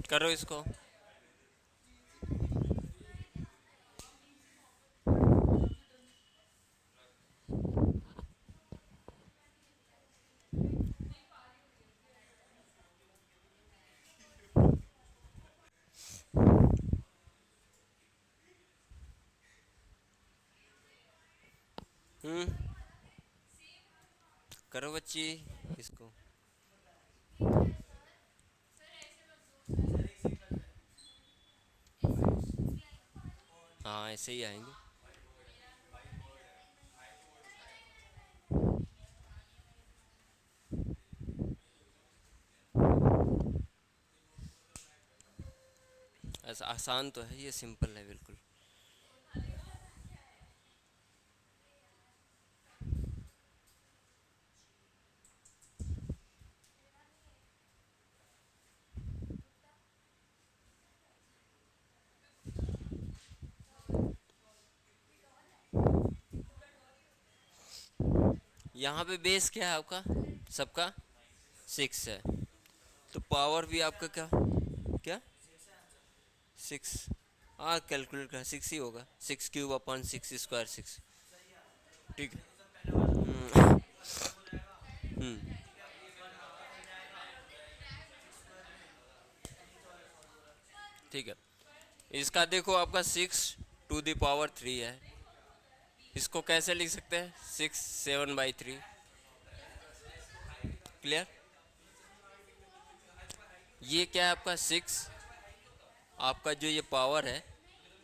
करो इसको। हम्म। करो बच्ची इसको। हाँ ऐसे ही आएंगे। ऐसा आसान तो है, ये सिंपल है बिल्कुल। यहाँ पे बेस क्या है आपका सबका? 6 है। तो पावर भी आपका क्या क्या? 6। हाँ कैलकुलेट कर 6 ही होगा, 6³ अपॉन 6² 6। ठीक है। हम्म। ठीक है। इसका देखो आपका 6⁻³ है। इसको कैसे लिख सकते हैं? 6 7/3। क्लियर? ये क्या है आपका 6, आपका जो ये पावर है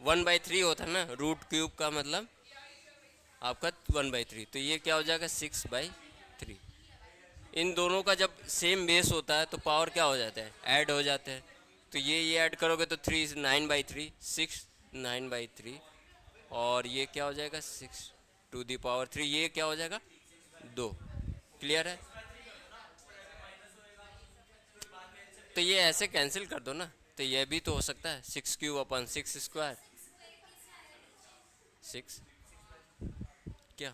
1/3 होता है ना, √³ का मतलब आपका 1/3, तो ये क्या हो जाएगा 6/3। इन दोनों का जब सेम बेस होता है तो पावर क्या हो जाता है, ऐड हो जाते हैं। तो ये ऐड करोगे तो 9/3, 6 9/3। और ये क्या हो जाएगा 6⁻³ ये क्या हो जाएगा 2। क्लियर है? तो ये ऐसे कैंसिल कर दो ना, तो ये भी तो हो सकता है 6³ अपॉन 6²। 6 क्या,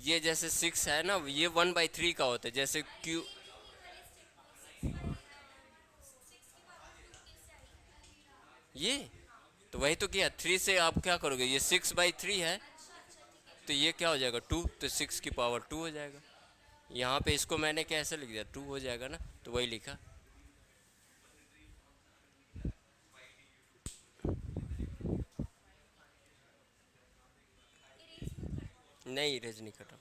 ये जैसे 6 है ना, ये 1/3 का होता है जैसे क्यू। ये तो वही तो किया, 3 से आप क्या करोगे, ये 6/3 है तो ये क्या हो जाएगा 2, तो 6⁻² हो जाएगा। यहाँ पे इसको मैंने कैसे लिख दिया, 2 हो जाएगा ना, तो वही लिखा। नहीं, इरेज नहीं कर रहा।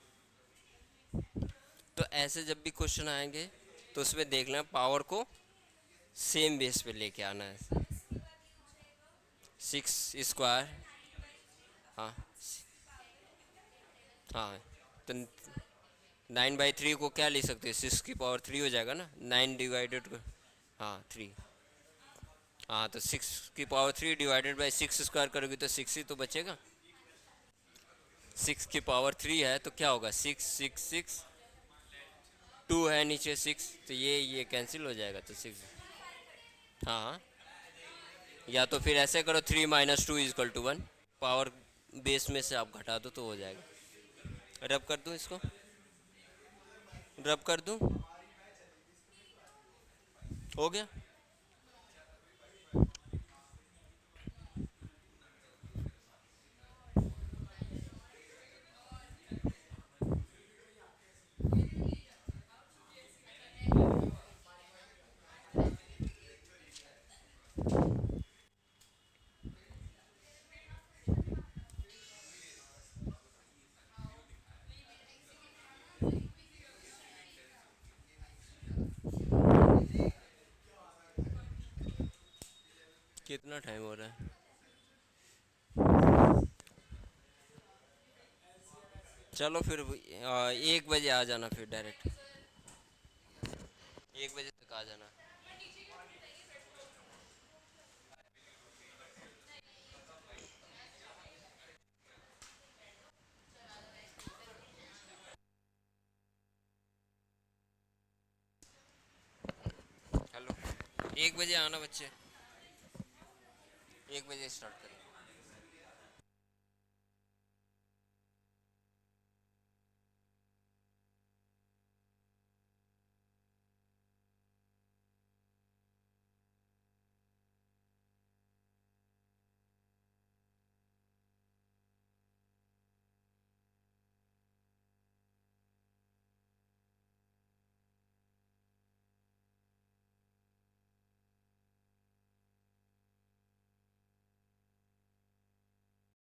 तो ऐसे जब भी क्वेश्चन आएंगे तो उसमें देख लेना पावर को सेम बेस पे लेके आना है। 6 स्क्वायर। हाँ। हाँ। तो 9/3 को क्या ले सकते हैं, 6 की पावर 3 हो जाएगा ना, 9 डिवाइडेड। हाँ 3। हाँ तो 6 की पावर 3 डिवाइडेड बाई 6 स्क्वायर करोगे तो 6 ही तो बचेगा। 6 की पावर 3 है तो क्या होगा, 6 6 6। 2 है नीचे 6, तो ये कैंसिल हो जाएगा तो 6। हाँ। या तो फिर ऐसे करो, 3 - 2 = 1। पावर बेस में से आप घटा दो तो हो जाएगा। रब कर दूं इसको, रब कर दूं, हो गया। कितना टाइम हो रहा है? चलो फिर 1 बजे आ जाना, फिर डायरेक्ट 1 बजे तक आ जाना। हेलो, 1 बजे आना बच्चे, 1 बजे स्टार्ट करें।